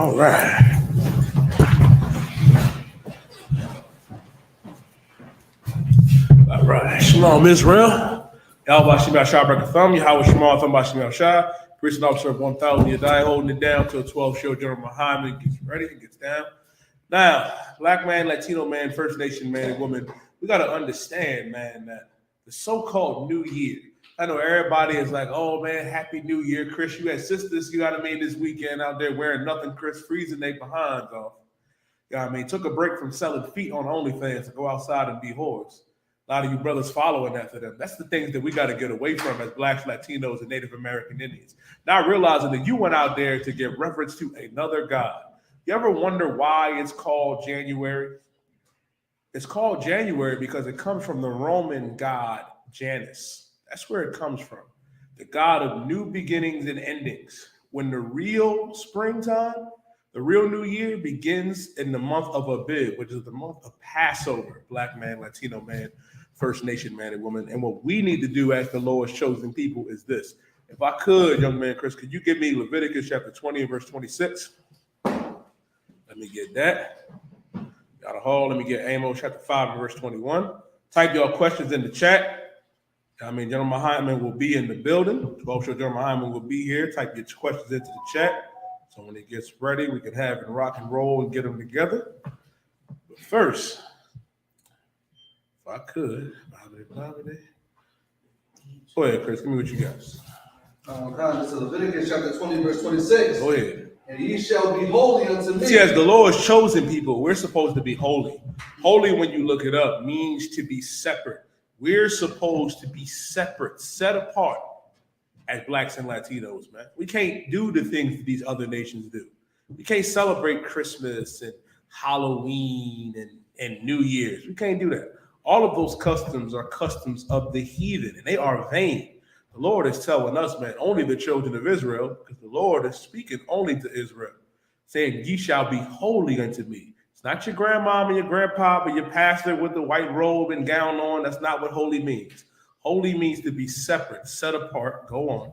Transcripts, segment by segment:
All right. All right. Shalom, Israel. Y'all Shemel Shah break a thumb. Yahweh Shema thumb by Shemel Shah. Priest officer of 1,000 Yadai holding it down till 12 show. General Muhammad gets ready and gets down. Now, black man, Latino man, First Nation man, and woman, we got to understand, man, that the so-called New Year. I know everybody is like, oh, man, Happy New Year. Chris, you had sisters, you know what I mean, this weekend out there wearing nothing, Chris, freezing their behinds off. You know what I mean? Took a break from selling feet on OnlyFans to go outside and be whores. A lot of you brothers following after them. That's the things that we got to get away from as Blacks, Latinos, and Native American Indians. Not realizing that you went out there to give reference to another God. You ever wonder why it's called January? It's called January because it comes from the Roman god Janus. That's where it comes from. The god of new beginnings and endings. When the real springtime, the real new year begins in the month of Abib, which is the month of Passover. Black man, Latino man, First Nation man and woman. And what we need to do as the Lord's chosen people is this. If I could, young man Chris, could you give me Leviticus chapter 20 and verse 26? Let me get that. Got a hold. Let me get Amos chapter 5 and verse 21. Type your questions in the chat. I mean, General Muhammad will be in the building. 12 show General Muhammad will be here. Type your questions into the chat. So when it gets ready, we can have it rock and roll and get them together. But first, if I could, go ahead, Chris. Give me what you got. This is Leviticus chapter 20, verse 26. Go ahead. And ye shall be holy unto me. See, as the Lord's chosen people, we're supposed to be holy. Holy, when you look it up, means to be separate. We're supposed to be separate, set apart as Blacks and Latinos, man. We can't do the things that these other nations do. We can't celebrate Christmas and Halloween and New Year's. We can't do that. All of those customs are customs of the heathen, and they are vain. The Lord is telling us, man, only the children of Israel, because the Lord is speaking only to Israel, saying, ye shall be holy unto me. It's not your grandmom and your grandpa, but your pastor with the white robe and gown on. That's not what holy means. Holy means to be separate, set apart. Go on.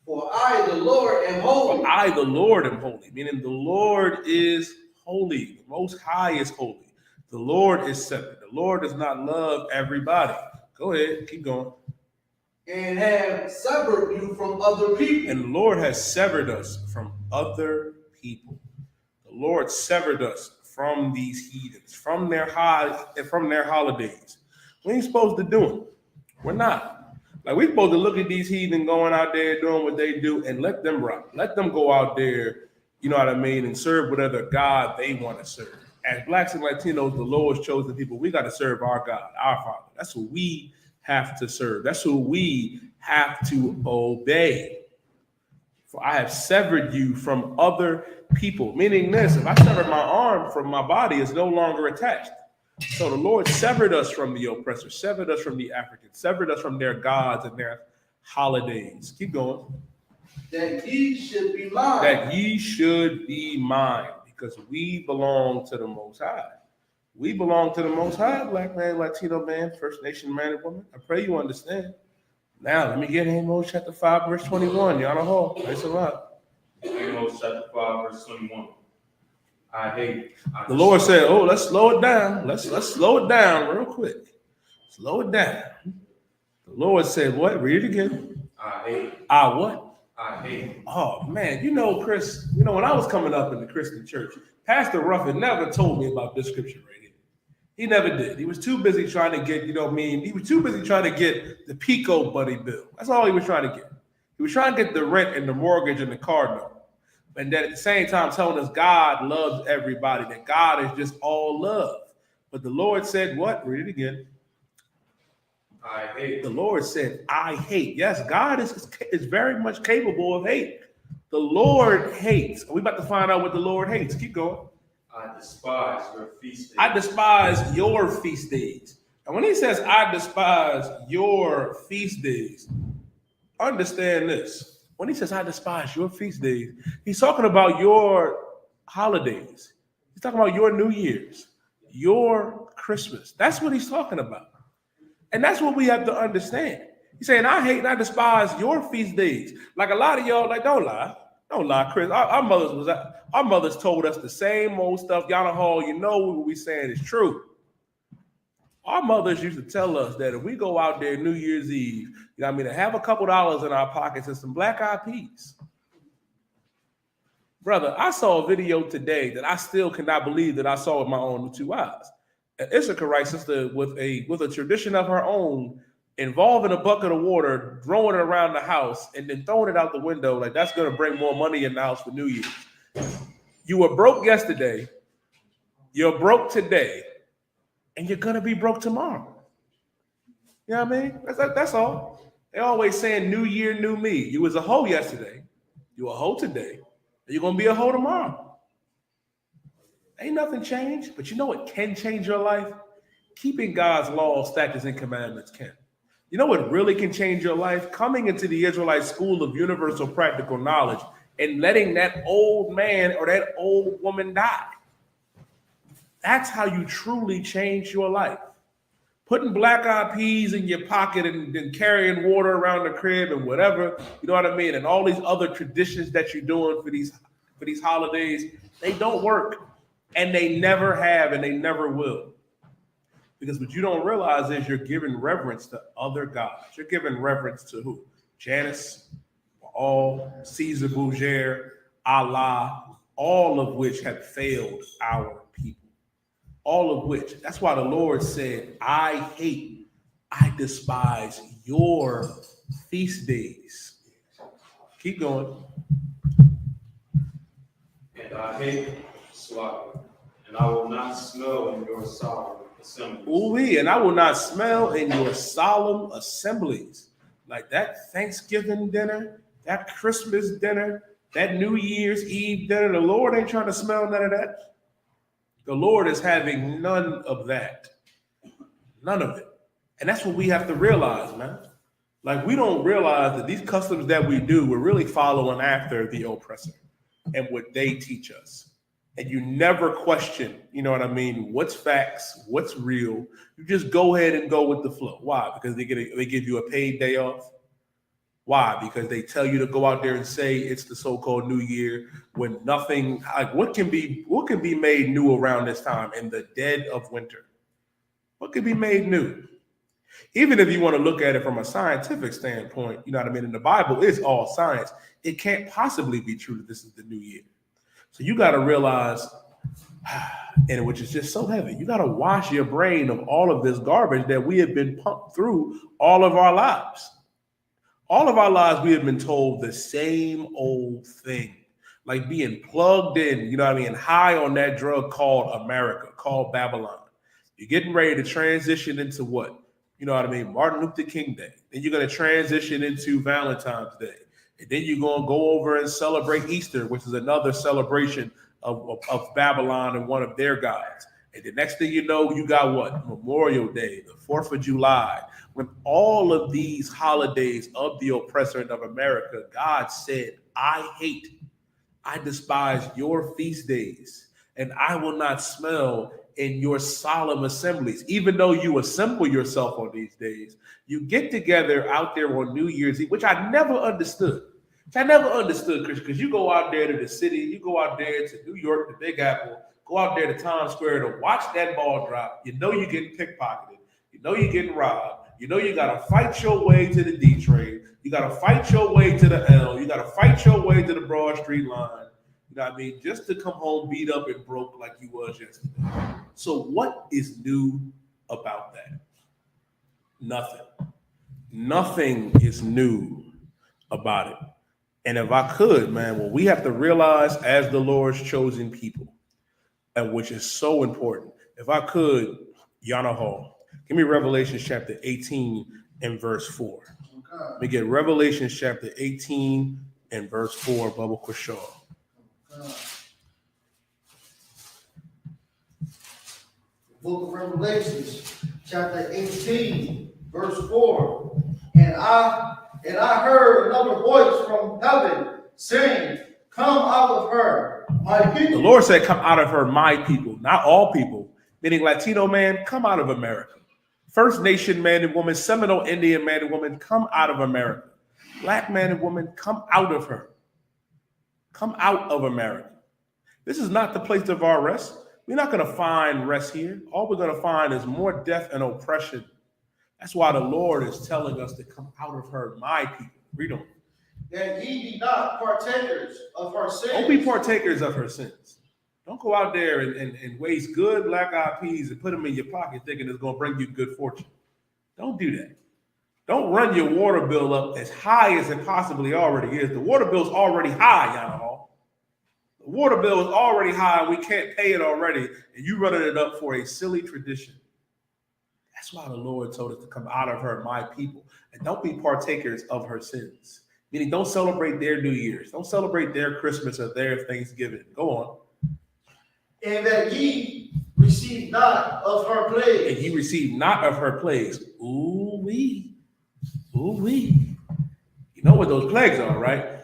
For I, the Lord, am holy. For I, the Lord, am holy, meaning the Lord is holy. The Most High is holy. The Lord is separate. The Lord does not love everybody. Go ahead, keep going. And have severed you from other people. And the Lord has severed us from other people. The Lord severed us from these heathens, from their holidays. We ain't supposed to do it. We're not. Like, we're supposed to look at these heathen going out there doing what they do and let them rock. Let them go out there, you know what I mean, and serve whatever God they want to serve. As Blacks and Latinos, the Lord's chosen people, we got to serve our God, our Father. That's who we have to serve. That's who we have to obey. For I have severed you from other people. Meaning this, if I sever my arm from my body, it's no longer attached. So the Lord severed us from the oppressor, severed us from the Africans, severed us from their gods and their holidays. Keep going. That ye should be mine. That ye should be mine, because we belong to the Most High. We belong to the Most High, Black man, Latino man, First Nation man and woman. I pray you understand. Now, let me get Amos chapter 5, verse 21. Y'all know how. Thanks a lot. Amos chapter 5, verse 21. The Lord said, oh, let's slow it down. Let's slow it down real quick. Slow it down. The Lord said, what? Read it again. I hate. I what? I hate. Oh, man. You know, Chris, when I was coming up in the Christian church, Pastor Ruffin never told me about this scripture right here. He never did. He was too busy trying to get, he was too busy trying to get the Pico buddy bill. That's all he was trying to get. He was trying to get the rent and the mortgage and the car note. And then at the same time telling us God loves everybody, that God is just all love. But the Lord said what? Read it again. I hate. The Lord said, I hate. Yes, God is very much capable of hate. The Lord hates. We're about to find out what the Lord hates. Keep going. I despise your feast days. I despise your feast days. And when he says, I despise your feast days, understand this. When he says, I despise your feast days, he's talking about your holidays. He's talking about your New Year's, your Christmas. That's what he's talking about. And that's what we have to understand. He's saying, I hate and I despise your feast days. Like a lot of y'all, like, don't lie. Don't lie, Chris. Our mothers told us the same old stuff. Yana Hall, you know what we saying is true. Our mothers used to tell us that if we go out there New Year's Eve, you know what I mean, to have a couple dollars in our pockets and some black-eyed peas. Brother, I saw a video today that I still cannot believe that I saw with my own two eyes. An Issachar sister with a tradition of her own, involving a bucket of water, throwing it around the house, and then throwing it out the window like that's going to bring more money in the house for New Year's. You were broke yesterday, you're broke today, and you're going to be broke tomorrow. You know what I mean? That's all. They always saying new year, new me. You was a hoe yesterday, you a hoe today, and you're going to be a hoe tomorrow. Ain't nothing changed, but you know what can change your life? Keeping God's laws, statutes, and commandments can. You know what really can change your life? Coming into the Israelite school of universal practical knowledge and letting that old man or that old woman die. That's how you truly change your life. Putting black-eyed peas in your pocket and then carrying water around the crib and whatever, you know what I mean? And all these other traditions that you're doing for these holidays, they don't work. And they never have and they never will. Because what you don't realize is you're giving reverence to other gods. You're giving reverence to who? Janus, Baal, Caesar Borgia, Allah, all of which have failed our people. All of which. That's why the Lord said, I despise your feast days. Keep going. And I hate slaughter, and I will not smell in your solemn assemblies. Ooh-wee, and I will not smell in your solemn assemblies. Like that Thanksgiving dinner, that Christmas dinner, that New Year's Eve dinner. The Lord ain't trying to smell none of that. The Lord is having none of that. None of it. And that's what we have to realize, man. Like, we don't realize that these customs that we do, we're really following after the oppressor and what they teach us. And you never question, you know what I mean, what's facts, what's real. You just go ahead and go with the flow. Why? Because they give you a paid day off. Why? Because they tell you to go out there and say it's the so-called New Year when nothing, like what can be made new around this time in the dead of winter? What can be made new? Even if you want to look at it from a scientific standpoint, you know what I mean? And the Bible is all science. It can't possibly be true that this is the new year. So you got to realize, and which is just so heavy, you got to wash your brain of all of this garbage that we have been pumped through all of our lives. All of our lives, we have been told the same old thing, like being plugged in, you know what I mean, high on that drug called America, called Babylon. You're getting ready to transition into what? You know what I mean? Martin Luther King Day. Then you're going to transition into Valentine's Day. And then you're going to go over and celebrate Easter, which is another celebration of Babylon and one of their gods. And the next thing you know, you got what? Memorial Day, the 4th of July. When all of these holidays of the oppressor and of America, God said, I despise your feast days, and I will not smell in your solemn assemblies. Even though you assemble yourself on these days, you get together out there on New Year's Eve, which I never understood. Chris, because you go out there to the city, you go out there to New York, the Big Apple, go out there to Times Square to watch that ball drop. You know you're getting pickpocketed. You know you're getting robbed. You know you got to fight your way to the D train. You got to fight your way to the L. You got to fight your way to the Broad Street line. You know what I mean? Just to come home beat up and broke like you was yesterday. So what is new about that? Nothing. Nothing is new about it. And if I could, man, what we have to realize as the Lord's chosen people, and which is so important, if I could, Yana Hall, give me Revelation chapter 18 and verse 4. Let me get Revelation chapter 18 and verse 4, Bubba Quashaw. Book of Revelations, chapter 18, verse 4. And I heard another voice from heaven saying, come out of her, my people. The Lord said, come out of her, my people, not all people, meaning Latino man, come out of America. First Nation man and woman, Seminole Indian man and woman, come out of America. Black man and woman, come out of her. Come out of America. This is not the place of our rest. We're not going to find rest here. All we're going to find is more death and oppression. That's why the Lord is telling us to come out of her, my people. Read on. That ye be not partakers of her sins. Don't be partakers of her sins. Don't go out there and waste good black-eyed peas and put them in your pocket thinking it's going to bring you good fortune. Don't do that. Don't run your water bill up as high as it possibly already is. The water bill is already high, y'all. The water bill is already high. We can't pay it already. And you running it up for a silly tradition. That's why the Lord told us to come out of her, my people. And don't be partakers of her sins. Meaning don't celebrate their New Year's. Don't celebrate their Christmas or their Thanksgiving. Go on. And that ye receive not of her plagues. And ye receive not of her plagues. Ooh-wee. Ooh-wee. You know what those plagues are, right?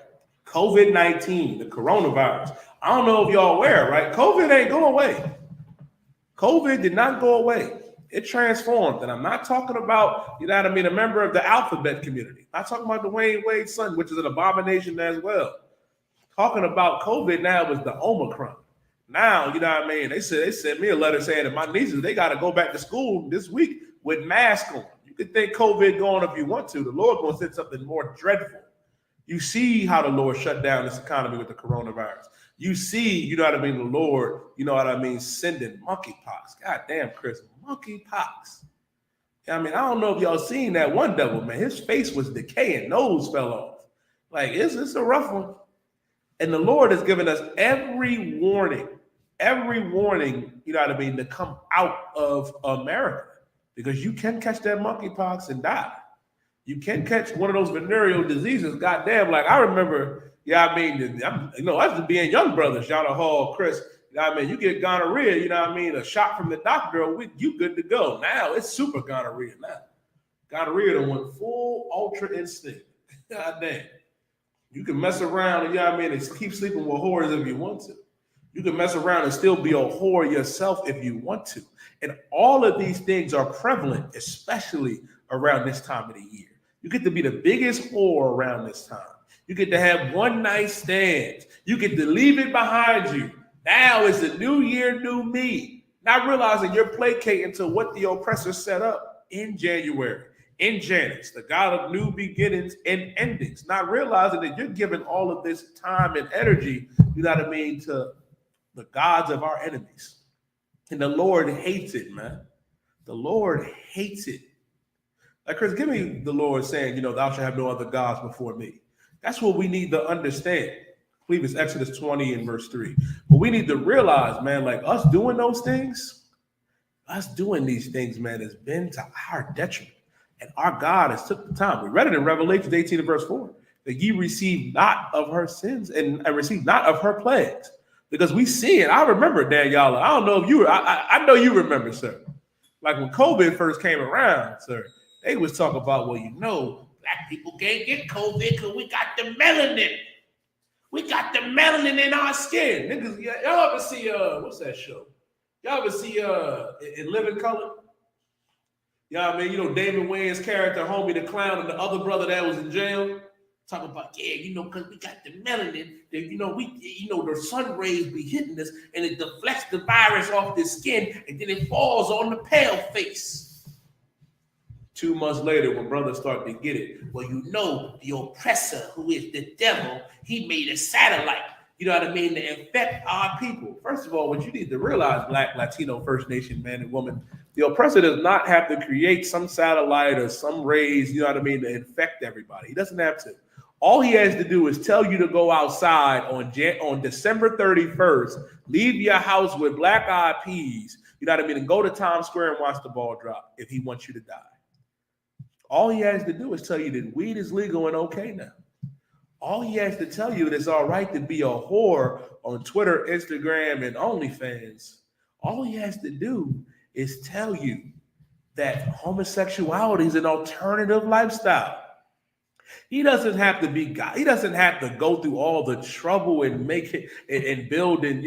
COVID-19, the coronavirus. I don't know if y'all aware, right? COVID ain't going away. COVID did not go away. It transformed. And I'm not talking about, you know what I mean, a member of the alphabet community. I'm not talking about Dwayne Wade's son, which is an abomination as well. Talking about COVID now is the Omicron. Now, you know what I mean? They sent me a letter saying that my nieces, they got to go back to school this week with masks on. You can think COVID going if you want to. The Lord going to send something more dreadful. You see how the Lord shut down this economy with the coronavirus. You see, you know what I mean, the Lord, you know what I mean, sending monkeypox. God damn, Chris, monkeypox. I mean, I don't know if y'all seen that one devil, man. His face was decaying, nose fell off. Like, it's a rough one. And the Lord has given us every warning, you know what I mean, to come out of America. Because you can catch that monkeypox and die. You can catch one of those venereal diseases. Goddamn, like I remember, yeah, I mean, us being young brothers, y'all Hall, Chris, you know what I mean, you get gonorrhea, you know what I mean, a shot from the doctor, you good to go. Now it's super gonorrhea now. Gonorrhea done went full ultra instinct. God damn. You can mess around, you know what I mean, and keep sleeping with whores if you want to. You can mess around and still be a whore yourself if you want to. And all of these things are prevalent, especially around this time of the year. You get to be the biggest whore around this time. You get to have one night stands. You get to leave it behind you. Now it's a new year, new me. Not realizing you're placating to what the oppressor set up in January, in Janus, the God of new beginnings and endings. Not realizing that you're giving all of this time and energy, you know what I mean, to the gods of our enemies. And the Lord hates it, man. The Lord hates it. Like, Chris, give me the Lord saying, thou shalt have no other gods before me. That's what we need to understand. I believe it's Exodus 20 and verse 3. But we need to realize, man, like us doing those things, us doing these things, man, has been to our detriment. And our God has took the time. We read it in Revelation 18 and verse 4, that ye receive not of her sins and receive not of her plagues. Because we see it. I remember, Daniela. I don't know if you, I know you remember, sir. Like when COVID first came around, sir, they was talking about, black people can't get COVID because we got the melanin. We got the melanin in our skin. Niggas, y'all ever see, what's that show? Y'all ever see in Living Color? Y'all, I mean, David Wayne's character, Homie the Clown, and the other brother that was in jail. Talking about, because we got the melanin, that, the sun rays be hitting us and it deflects the virus off the skin and then it falls on the pale face. 2 months later, when brothers start to get it, the oppressor, who is the devil, he made a satellite, you know what I mean, to infect our people. First of all, what you need to realize, Black, Latino, First Nation, man and woman, the oppressor does not have to create some satellite or some rays, you know what I mean, to infect everybody. He doesn't have to. All he has to do is tell you to go outside on December 31st, leave your house with black-eyed peas, you know what I mean, and go to Times Square and watch the ball drop if he wants you to die. All he has to do is tell you that weed is legal and okay now. All he has to tell you that it's all right to be a whore on Twitter, Instagram, and OnlyFans. All he has to do is tell you that homosexuality is an alternative lifestyle. He doesn't have to be God. He doesn't have to go through all the trouble and make it and build, and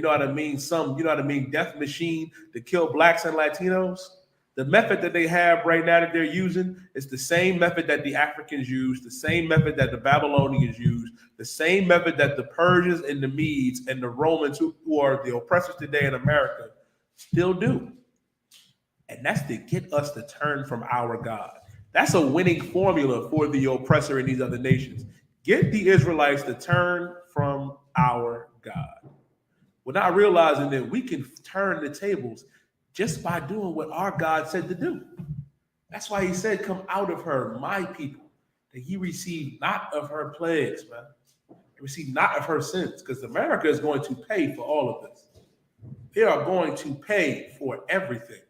death machine to kill blacks and Latinos. The method that they have right now that they're using is the same method that the Africans used, the same method that the Babylonians used, the same method that the Persians and the Medes and the Romans, who are the oppressors today in America, still do. And that's to get us to turn from our God. That's a winning formula for the oppressor in these other nations. Get the Israelites to turn from our God. We're not realizing that we can turn the tables just by doing what our God said to do. That's why he said, come out of her, my people, that he received not of her plagues, man. He received not of her sins, because America is going to pay for all of this. They are going to pay for everything.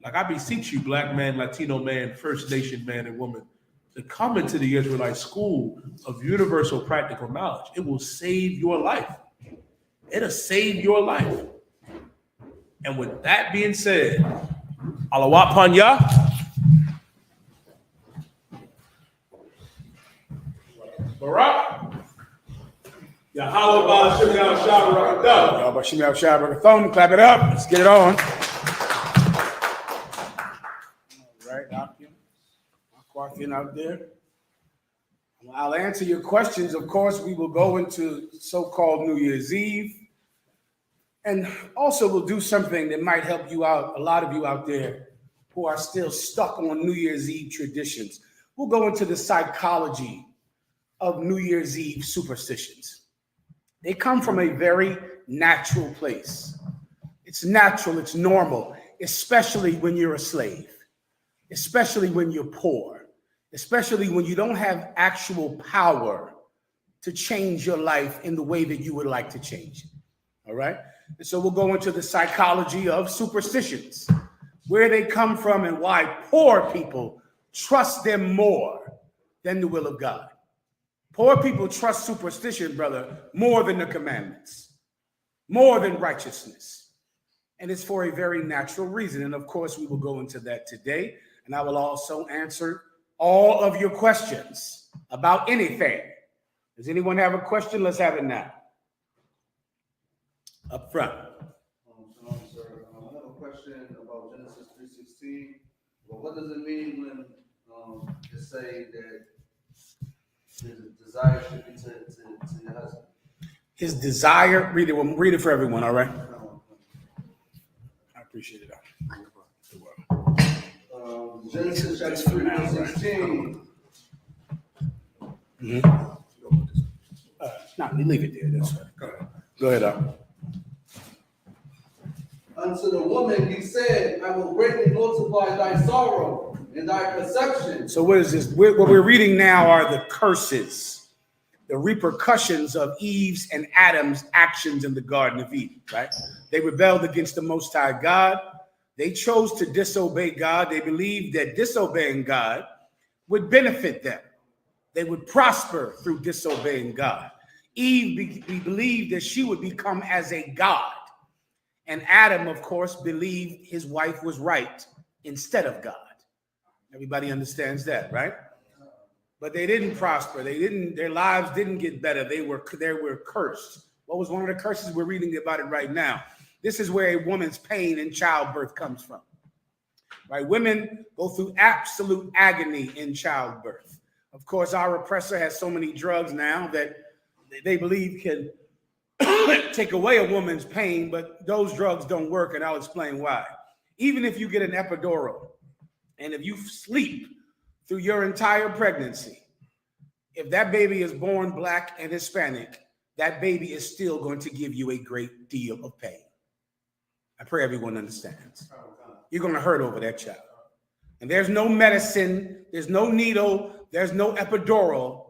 Like, I beseech you, black man, Latino man, First Nation man and woman, to come into the Israelite school of universal practical knowledge. It will save your life. It'll save your life. And with that being said, Alawat Panya. Barak. Yahweh Ba'Shem Yahshua Bashim Yahshua phone, clap it up. Let's get it on. All right, Akim out there. I'll answer your questions. Of course, we will go into so-called New Year's Eve. And also we'll do something that might help you out, a lot of you out there who are still stuck on New Year's Eve traditions. We'll go into the psychology of New Year's Eve superstitions. They come from a very natural place. It's natural, it's normal, especially when you're a slave, especially when you're poor, especially when you don't have actual power to change your life in the way that you would like to change it. All right? And so we'll go into the psychology of superstitions, where they come from and why poor people trust them more than the will of God. Poor people trust superstition, brother, more than the commandments, more than righteousness. And it's for a very natural reason. And of course, we will go into that today. And I will also answer all of your questions about anything. Does anyone have a question? Let's have it now. Up front. Shalom, sir. I have a question about Genesis 3:16. Well, what does it mean when it say that his desire should be to your husband? His desire, read it for everyone, all right? I appreciate it. Genesis chapter 3:16. No, leave it there. That's right. Go ahead. Unto the woman he said, I will greatly multiply thy sorrow and thy conception. So what is this? What we're reading now are the curses, the repercussions of Eve's and Adam's actions in the Garden of Eden, right? They rebelled against the Most High God. They chose to disobey God. They believed that disobeying God would benefit them. They would prosper through disobeying God. Eve believed that she would become as a god. And Adam, of course, believed his wife was right instead of God. Everybody understands that, right? But they didn't prosper. Their lives didn't get better. They were cursed. What was one of the curses? We're reading about it right now. This is where a woman's pain in childbirth comes from. Right? Women go through absolute agony in childbirth. Of course, our oppressor has so many drugs now that they believe can take away a woman's pain, but those drugs don't work, and I'll explain why. Even if you get an epidural, and if you sleep through your entire pregnancy, if that baby is born black and Hispanic, that baby is still going to give you a great deal of pain. I pray everyone understands. You're going to hurt over that child. And there's no medicine, there's no needle, there's no epidural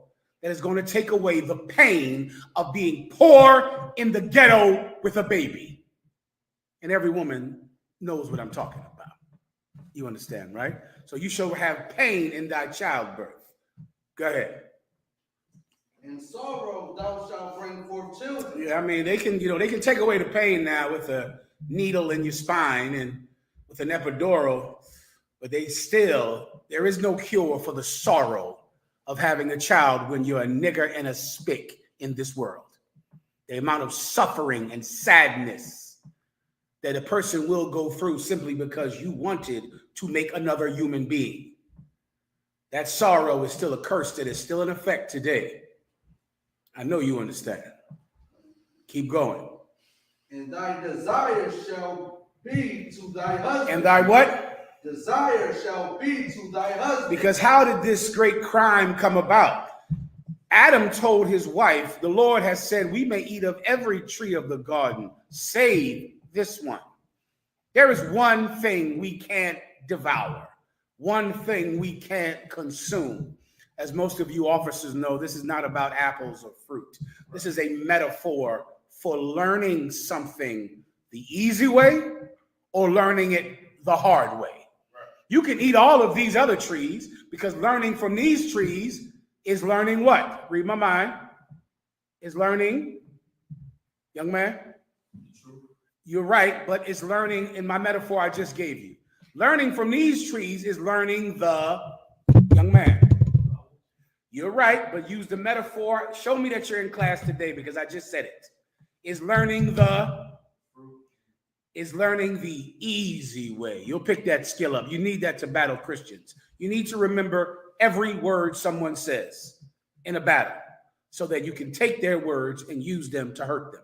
that is going to take away the pain of being poor in the ghetto with a baby. And every woman knows what I'm talking about. You understand, right? So you shall have pain in thy childbirth. Go ahead. In sorrow thou shalt bring forth children. Yeah, I mean, they can take away the pain now with a needle in your spine and with an epidural, but there is no cure for the sorrow of having a child when you're a nigger and a spick in this world. The amount of suffering and sadness that a person will go through simply because you wanted to make another human being. That sorrow is still a curse that is still in effect today. I know you understand. Keep going. And thy desire shall be to thy husband. And thy what? Desire shall be to thy husband. Because how did this great crime come about? Adam told his wife, the Lord has said, we may eat of every tree of the garden, save this one. There is one thing we can't devour, one thing we can't consume. As most of you officers know, this is not about apples or fruit. This is a metaphor for learning something the easy way or learning it the hard way. You can eat all of these other trees because learning from these trees is learning what? Read my mind. Is learning, young man? You're right, but it's learning in my metaphor I just gave you. Learning from these trees is learning the young man. You're right, but use the metaphor. Show me that you're in class today because I just said it. Is learning the easy way. You'll pick that skill up. You need that to battle Christians. You need to remember every word someone says in a battle so that you can take their words and use them to hurt them.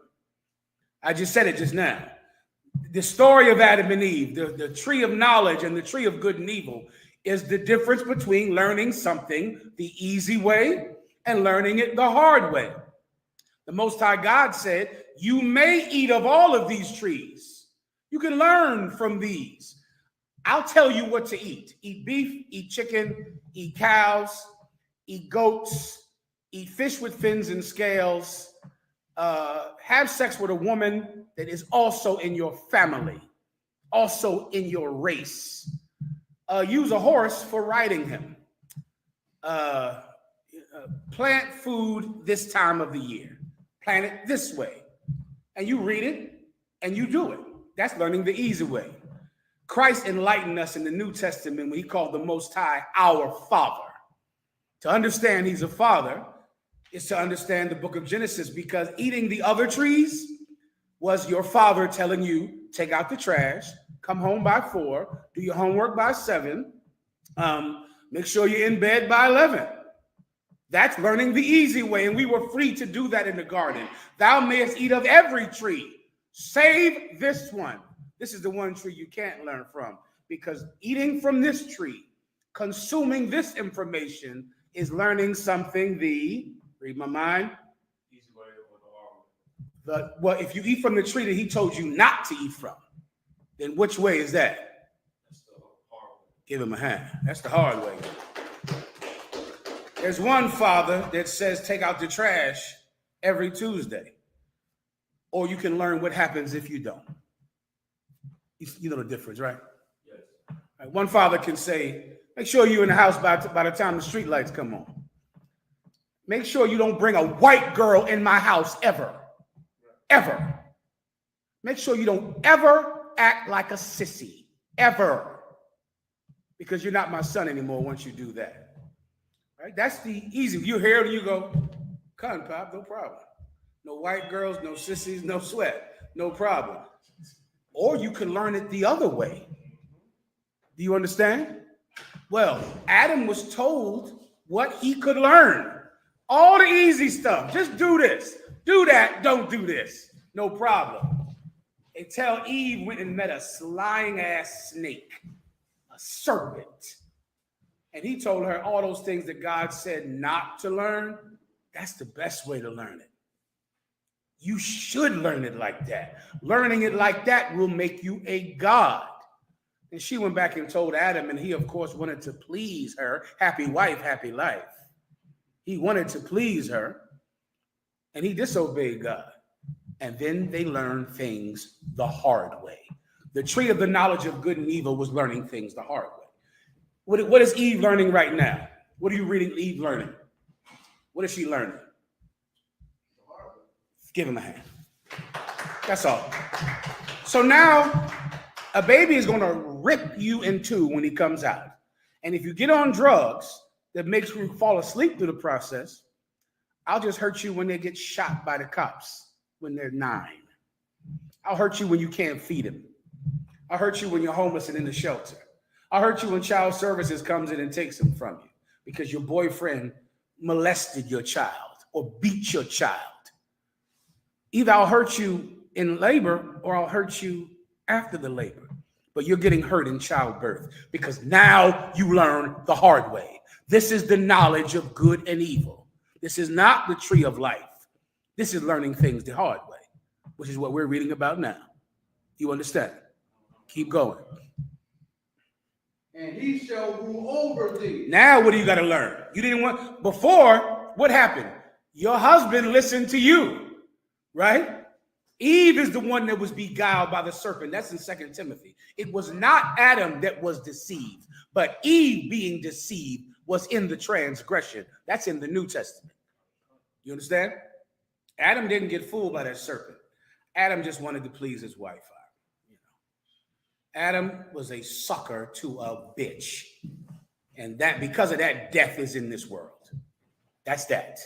I just said it just now. The story of Adam and Eve, the tree of knowledge and the tree of good and evil is the difference between learning something the easy way and learning it the hard way. The Most High God said, you may eat of all of these trees. You can learn from these. I'll tell you what to eat. Eat beef, eat chicken, eat cows, eat goats, eat fish with fins and scales, have sex with a woman that is also in your family, also in your race. Use a horse for riding him. Plant food this time of the year. Plant it this way. And you read it and you do it. That's learning the easy way. Christ enlightened us in the New Testament when he called the Most High our Father. To understand he's a father is to understand the book of Genesis, because eating the other trees was your father telling you, take out the trash, come home by 4, do your homework by 7, make sure you're in bed by 11. That's learning the easy way, and we were free to do that in the garden. Thou mayest eat of every tree, save this one. This is the one tree you can't learn from, because eating from this tree, consuming this information is learning something read my mind. Easy way or the hard way. Well, if you eat from the tree that he told you not to eat from, then which way is that? That's the hard way. Give him a hand. That's the hard way. There's one father that says take out the trash every Tuesday. Or you can learn what happens if you don't. You know the difference, right? Yes. Right, one father can say, make sure you're in the house by the time the street lights come on. Make sure you don't bring a white girl in my house ever. Ever. Make sure you don't ever act like a sissy. Ever. Because you're not my son anymore once you do that. Right? That's the easy. You hear it and you go, come, Pop, no problem. No white girls, no sissies, no sweat. No problem. Or you can learn it the other way. Do you understand? Well, Adam was told what he could learn. All the easy stuff. Just do this. Do that. Don't do this. No problem. They tell Eve went and met a lying ass snake, a serpent. And he told her all those things that God said not to learn. That's the best way to learn it. You should learn it like that. Learning it like that will make you a god. And she went back and told Adam, and he, of course, wanted to please her. Happy wife, happy life. He wanted to please her, and he disobeyed God. And then they learned things the hard way. The tree of the knowledge of good and evil was learning things the hard way. What is Eve learning right now? What are you reading Eve learning? What is she learning? Give him a hand. That's all. So now a baby is going to rip you in two when he comes out. And if you get on drugs that makes you fall asleep through the process, I'll just hurt you when they get shot by the cops when they're 9. I'll hurt you when you can't feed them. I hurt you when you're homeless and in the shelter. I hurt you when child services comes in and takes them from you because your boyfriend molested your child or beat your child. Either I'll hurt you in labor or I'll hurt you after the labor. But you're getting hurt in childbirth because now you learn the hard way. This is the knowledge of good and evil. This is not the tree of life. This is learning things the hard way, which is what we're reading about now. You understand? Keep going. And he shall rule over thee. Now, what do you got to learn? You didn't want, before, what happened? Your husband listened to you, right? Eve is the one that was beguiled by the serpent. That's in 2 Timothy. It was not Adam that was deceived, but Eve being deceived was in the transgression. That's in the New Testament. You understand? Adam didn't get fooled by that serpent. Adam just wanted to please his wife. Adam was a sucker to a bitch. And that because of that, death is in this world. That's that.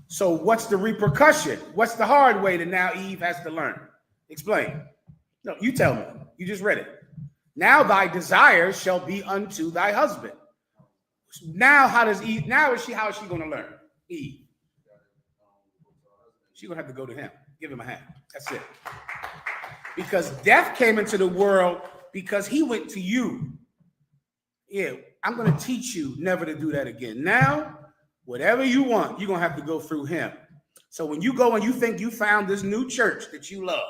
So what's the repercussion? What's the hard way that now Eve has to learn? Explain. No, you tell me. You just read it. Now thy desires shall be unto thy husband. Now how is she going to learn? Eve. She's going to have to go to him. Give him a hand. That's it. Because death came into the world because he went to you. Yeah, I'm going to teach you never to do that again. Now, whatever you want, you're going to have to go through him. So when you go and you think you found this new church that you love,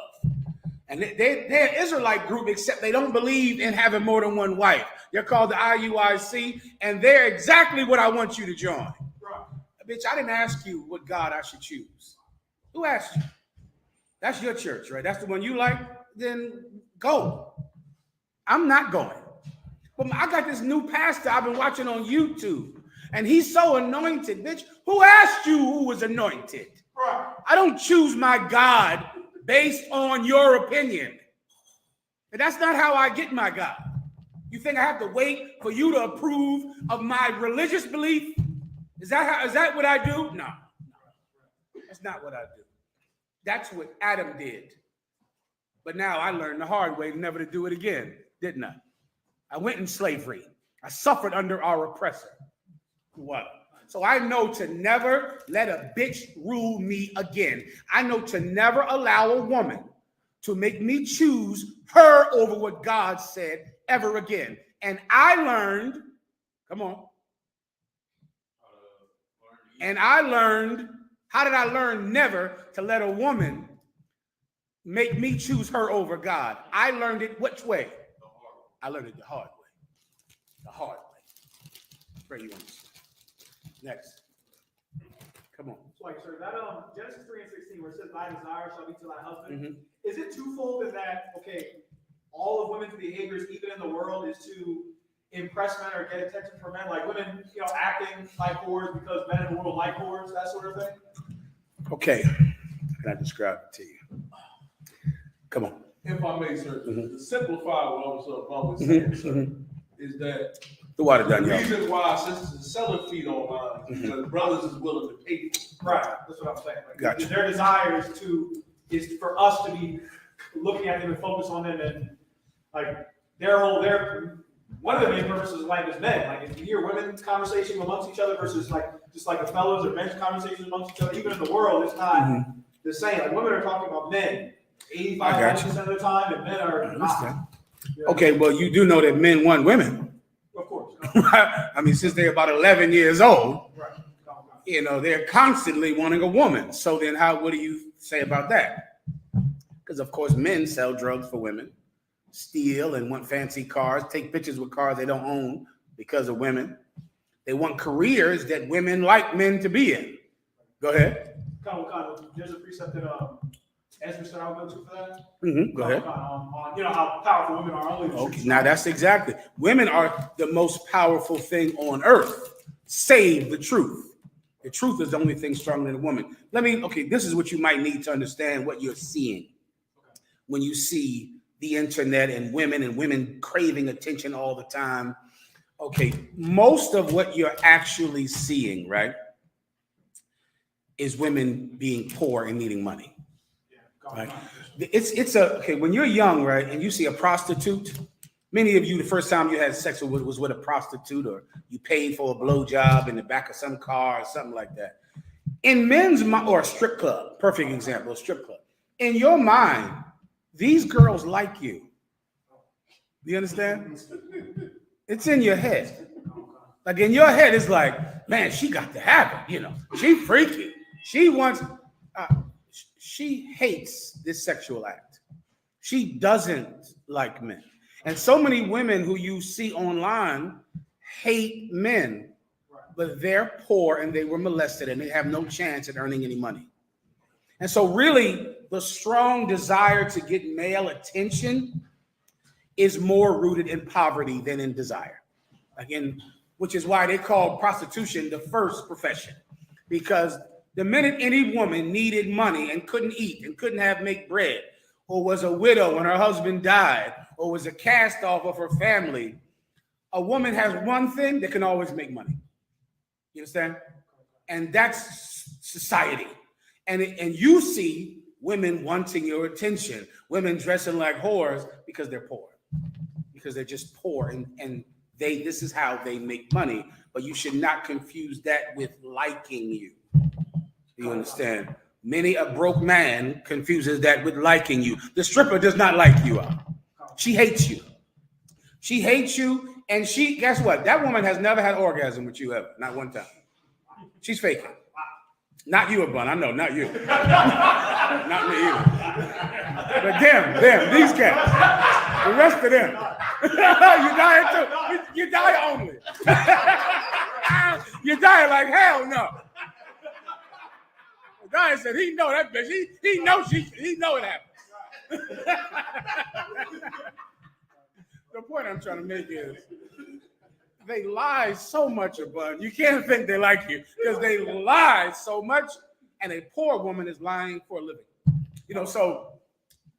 and they're an Israelite group, except they don't believe in having more than one wife. They're called the IUIC, and they're exactly what I want you to join. Right. Bitch, I didn't ask you what God I should choose. Who asked you? That's your church, right? That's the one you like? Then go. I'm not going. But I got this new pastor I've been watching on YouTube, and he's so anointed, bitch. Who asked you who was anointed? Right. I don't choose my God based on your opinion. And that's not how I get my God. You think I have to wait for you to approve of my religious belief? Is that what I do? No. That's not what I do. That's what Adam did. But now I learned the hard way never to do it again, didn't I? I went in slavery. I suffered under our oppressor. What? So I know to never let a bitch rule me again. I know to never allow a woman to make me choose her over what God said ever again. And I learned, come on. And I learned, how did I learn never to let a woman make me choose her over God? I learned it which way? I learned it the hard way. The hard way. Pray you understand. Next. Come on. Like, sir, that Genesis 3 and 16, where it says, thy desire shall be to thy husband, is it twofold in that, okay, all of women's behaviors, even in the world, is to impress men or get attention from men? Like women, acting like whores because men in the world like whores, that sort of thing? Okay. Can I describe it to you? Come on. If I may, sir, to simplify what Officer Bum was saying, sir, is that the water done, the y'all. reason why sisters are selling feet online is because brothers is willing to pay for it. Right, that's what I'm saying. Like, Gotcha. Their desire is for us to be looking at them and focus on them, and like one of the main purposes of life is men. Like if you hear women's conversation amongst each other versus just like the fellows or men's conversations amongst each other, even in the world, it's not the same. Like women are talking about men 85% of the time, and men are not. Yeah. Okay, well, you do know that men want women. Of course. I mean, since they're about 11 years old, Right. They're constantly wanting a woman. So then what do you say about that? Because, of course, men sell drugs for women, steal and want fancy cars, take pictures with cars they don't own because of women. They want careers that women like men to be in. Go ahead. Kind of, there's a precept that Ezra said I'll go to for that. Go ahead. On how powerful women are. Only Okay, now that's exactly. Women are the most powerful thing on earth. Save the truth. The truth is the only thing stronger than a woman. This is what you might need to understand what you're seeing when you see the internet and women craving attention all the time. Okay, most of what you're actually seeing, right, is women being poor and needing money. Right? Okay, when you're young, right, and you see a prostitute, many of you, the first time you had sex was with a prostitute, or you paid for a blowjob in the back of some car or something like that. In men's mind, or a strip club, perfect example, a strip club. In your mind, these girls like you. Do you understand? It's in your head. Like in your head, it's like, man, she got to have it. You know, she freaky. She wants. She hates this sexual act. She doesn't like men. And so many women who you see online hate men, but they're poor and they were molested and they have no chance at earning any money. And so really the strong desire to get male attention is more rooted in poverty than in desire. Again, which is why they call prostitution the first profession, because the minute any woman needed money and couldn't eat and couldn't make bread, or was a widow when her husband died, or was a cast off of her family, a woman has one thing that can always make money. You understand? And that's society. And you see women wanting your attention, women dressing like whores because they're poor, because they're just poor, and this is how they make money. But you should not confuse that with liking you. You understand? Many a broke man confuses that with liking you. The stripper does not like you. She hates you. She hates you, and guess what? That woman has never had orgasm with you ever, not one time. She's faking. Not you, Abun. I know, not you. Not me either. But them, these cats. The rest of them. You die too. You die only. You die like hell no. The guy said he know that bitch. He know it happened. The point I'm trying to make is they lie so much, Abun. You can't think they like you because they lie so much, and a poor woman is lying for a living. You know, so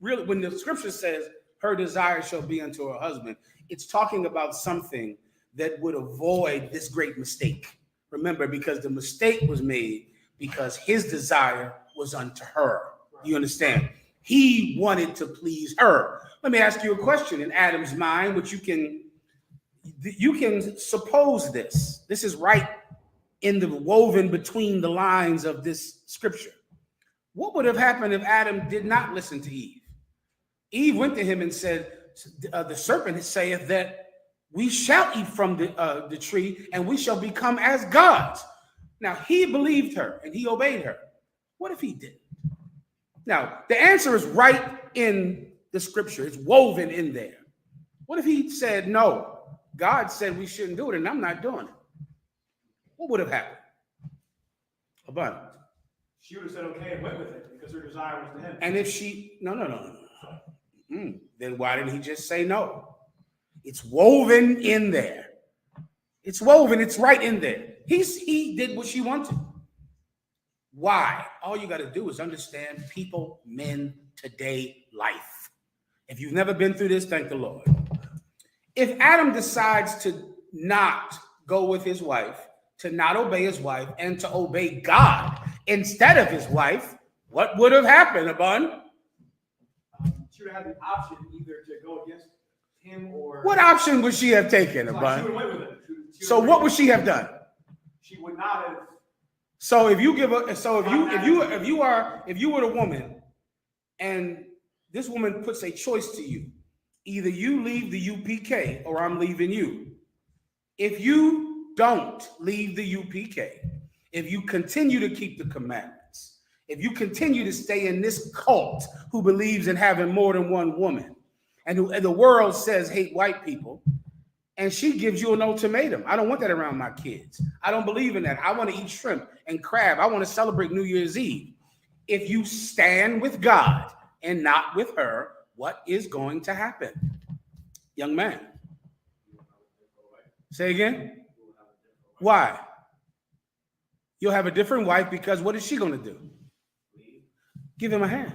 really when the scripture says her desire shall be unto her husband, it's talking about something that would avoid this great mistake. Remember, because the mistake was made because his desire was unto her. You understand? He wanted to please her. Let me ask you a question in Adam's mind, which you can suppose this. This is right in the woven between the lines of this scripture. What would have happened if Adam did not listen to Eve? Eve went to him and said, the serpent saith that we shall eat from the tree and we shall become as gods. Now, he believed her and he obeyed her. What if he didn't? Now, the answer is right in the scripture. It's woven in there. What if he said, no, God said we shouldn't do it and I'm not doing it? What would have happened? Abun. She would have said okay and went with it because her desire was to him. And if she, no. Then why didn't he just say no? It's woven in there. It's woven. It's right in there. He did what she wanted. Why? All you got to do is understand people, men, today, life. If you've never been through this, thank the Lord. If Adam decides to not go with his wife, to not obey his wife, and to obey God instead of his wife, what would have happened, Abun? She would have had the option either to go against him or... What option would she have taken, She Abun? would have went with it. So what would she have done? She would not have... So if you were the woman and this woman puts a choice to you, either you leave the UPK or I'm leaving you. If you don't leave the UPK, if you continue to keep the commandments, if you continue to stay in this cult who believes in having more than one woman, and the world says hate white people, and she gives you an ultimatum. I don't want that around my kids. I don't believe in that. I want to eat shrimp and crab. I want to celebrate New Year's Eve. If you stand with God and not with her, what is going to happen? Young man. Say again? Why? You'll have a different wife because what is she going to do? Give him a hand.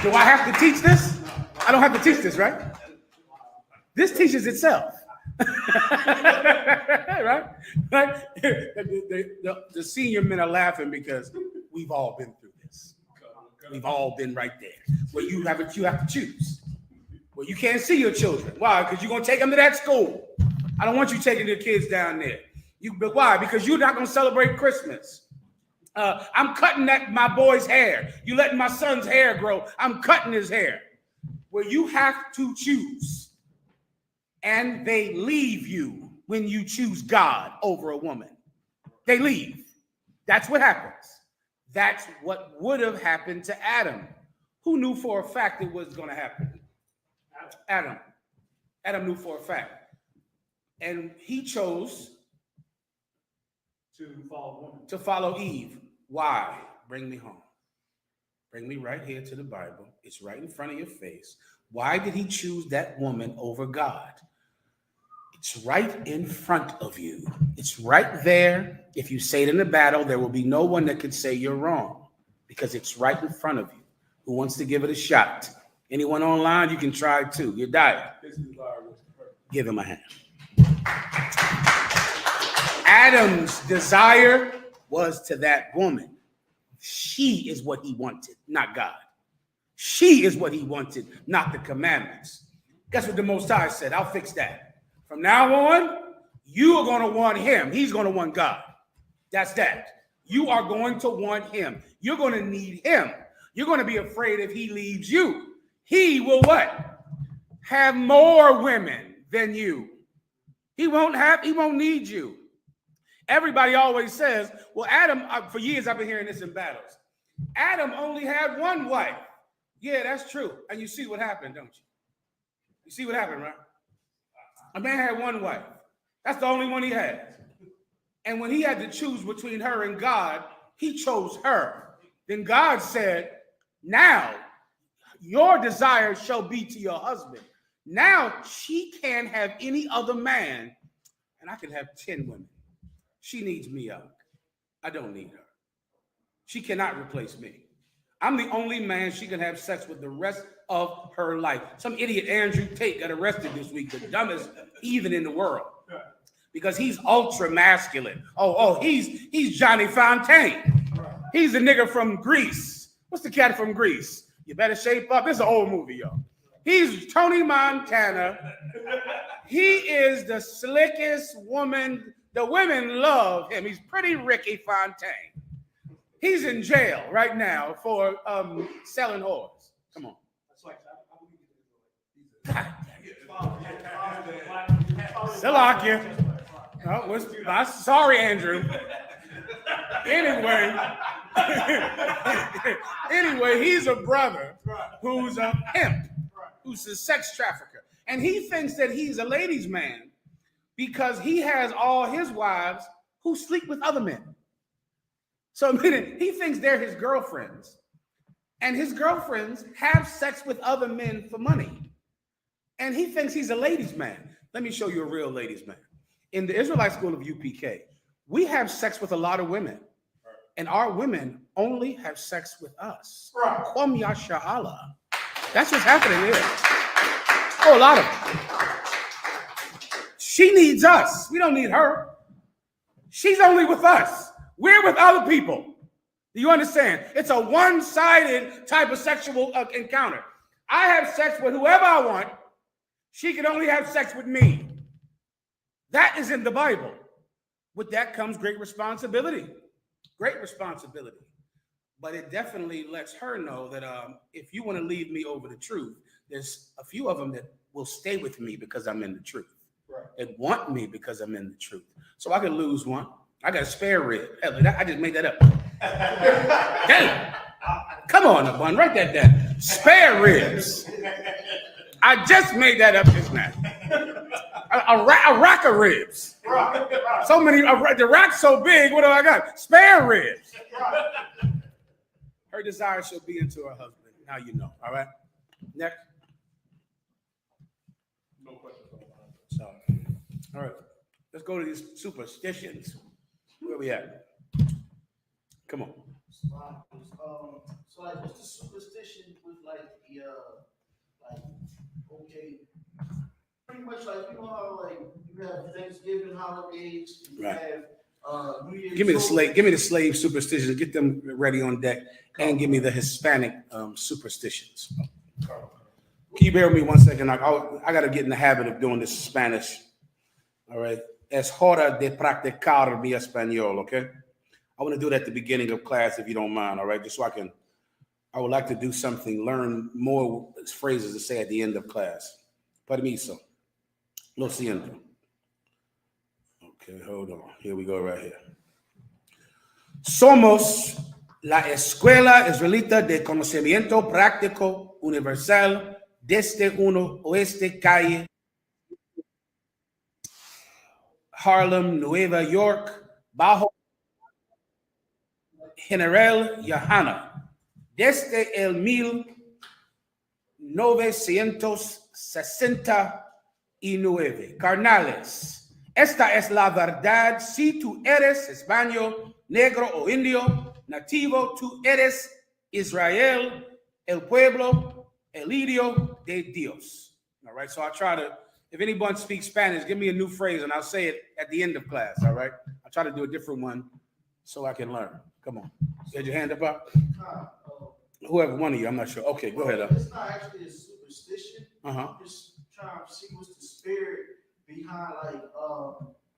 Do I have to teach this? I don't have to teach this, right? This teaches itself. Right? The senior men are laughing because We've all been through this. We've all been right there. Where you have to choose. Well, you can't see your children. Why? Because you're going to take them to that school. I don't want you taking your kids down there. But why? Because you're not going to celebrate Christmas. I'm cutting my boy's hair. You letting my son's hair grow. I'm cutting his hair. Well, you have to choose. And they leave you when you choose God over a woman. They leave. That's what happens. That's what would have happened to Adam. Who knew for a fact it was going to happen? Adam. Adam knew for a fact. And he chose to follow Eve. Why? Bring me home. Bring me right here to the Bible. It's right in front of your face. Why did he choose that woman over God? It's right in front of you. It's right there. If you say it in the battle, there will be no one that can say you're wrong because it's right in front of you. Who wants to give it a shot? Anyone online, you can try too. You're dying. Give him a hand. Adam's desire was to that woman. She is what he wanted, not God. She is what he wanted, not the commandments. Guess what the Most High said? I'll fix that. From now on, you are going to want him. He's going to want God. That's that. You are going to want him. You're going to need him. You're going to be afraid if he leaves you. He will what? Have more women than you. He won't need you. Everybody always says, well, Adam, for years I've been hearing this in battles. Adam only had one wife. Yeah, that's true. And you see what happened, don't you? You see what happened, right? A man had one wife. That's the only one he had. And when he had to choose between her and God, he chose her. Then God said, now your desire shall be to your husband. Now she can't have any other man, and I can have 10 women. She needs me out. I don't need her. She cannot replace me. I'm the only man she can have sex with the rest of her life. Some idiot Andrew Tate got arrested this week, the dumbest heathen in the world, because he's ultra masculine. He's Johnny Fontaine. He's a nigga from Greece. What's the cat from Greece? You better shape up. This is an old movie, y'all. He's Tony Montana. He is the slickest woman. The women love him. He's Pretty Ricky Fontaine. He's in jail right now for selling whores. Come on. Salakia. No, sorry, Andrew. Anyway, he's a brother who's a pimp, who's a sex trafficker. And he thinks that he's a ladies' man because he has all his wives who sleep with other men. So he thinks they're his girlfriends. And his girlfriends have sex with other men for money. And he thinks he's a ladies' man. Let me show you a real ladies' man. In the Israelite school of UPK, we have sex with a lot of women. And our women only have sex with us. Kwam Yasha Allah. That's what's happening here. Oh, a lot of them. She needs us. We don't need her. She's only with us. We're with other people. Do you understand? It's a one-sided type of sexual encounter. I have sex with whoever I want. She can only have sex with me. That is in the Bible. With that comes great responsibility. Great responsibility. But it definitely lets her know that if you want to lead me over the truth, there's a few of them that will stay with me because I'm in the truth. Right. And want me because I'm in the truth. So I could lose one. I got a spare rib. I just made that up. Damn. Come on, Abun, write that down. Spare ribs. I just made that up just now. A rack of ribs. So many, the rack's so big, what do I got? Spare ribs. Her desire shall be into her husband. Now you know, all right? Next. No questions. So, all right, let's go to these superstitions. Where we at? Come on. So like, what's the superstition with like the okay, pretty much like you know how like you have Thanksgiving holidays, you Right. have New Year's Give me the Eve. slave. Give me the slave superstitions. Get them ready on deck, and give me the Hispanic superstitions. Can you bear with me 1 second? I got to get in the habit of doing this Spanish. All right. Es hora de practicar mi español. Okay. I want to do that at the beginning of class, if you don't mind. All right. Just so I would like to do something, learn more phrases to say at the end of class. Permiso. Lo siento. Okay, hold on. Here we go right here. Somos la Escuela Israelita de Conocimiento Práctico Universal desde oeste calle Harlem, Nueva York, bajo General Yohana. Desde el 1969. Carnales, esta es la verdad. Si tú eres español, negro o indio, nativo, tú eres Israel, el pueblo, el hijo de Dios. All right, so I'll try to, if anyone speaks Spanish, give me a new phrase and I'll say it at the end of class, all right? I'll try to do a different one so I can learn. Come on. You had your hand up? Whoever, one of you, I'm not sure. Okay, go ahead. It's not actually a superstition. Uh-huh. I'm just trying to see what's the spirit behind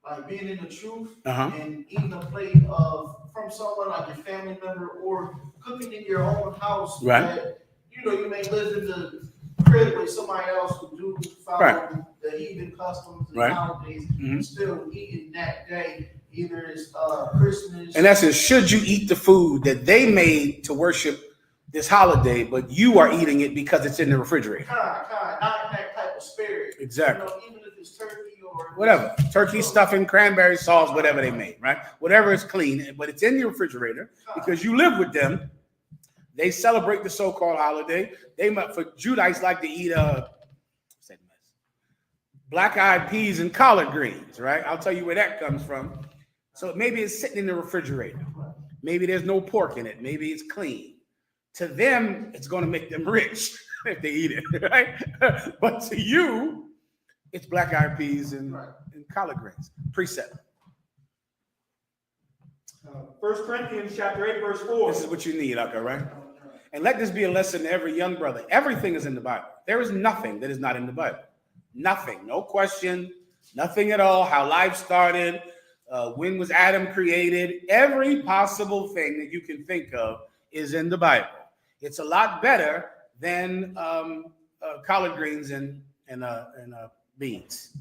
like being in the truth and eating a plate from someone like your family member or cooking in your own house. Right. That, you may live in the crib with somebody else who do follow the heathen customs and holidays, still eating that day. Either it's Christmas. And that's it. Should you eat the food that they made to worship this holiday, but you are eating it because it's in the refrigerator? Kind, not in that type of spirit. Exactly. Even if it's turkey or whatever. Turkey, stuffing, cranberry sauce, whatever they made, right? Whatever is clean, but it's in the refrigerator because you live with them. They celebrate the so-called holiday. They might, for Judites, like to eat black-eyed peas and collard greens, right? I'll tell you where that comes from. So maybe it's sitting in the refrigerator. Maybe there's no pork in it. Maybe it's clean. To them, it's going to make them rich if they eat it, right? But to you, it's black-eyed peas and collard greens. Precept. 1 Corinthians chapter 8, verse 4. This is what you need, okay, right? And let this be a lesson to every young brother. Everything is in the Bible. There is nothing that is not in the Bible. Nothing, no question, nothing at all. How life started, when was Adam created? Every possible thing that you can think of is in the Bible. It's a lot better than collard greens and beans.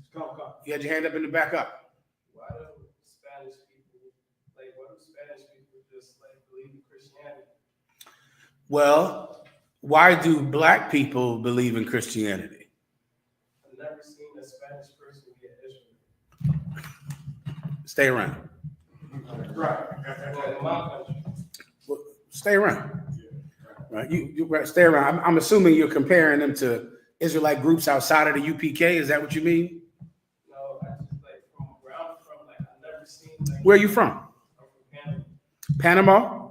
You had your hand up in the back up. Why do Spanish people just believe in Christianity? Well, why do black people believe in Christianity? I've never seen a Spanish person get Israel. Stay around. Right. Well, in my country. Well, stay around. Right. You stay around. I'm assuming you're comparing them to Israelite groups outside of the UPK. Is that what you mean? No, I just from where I'm from, I've never seen. Where are you from? I'm from Panama. Panama?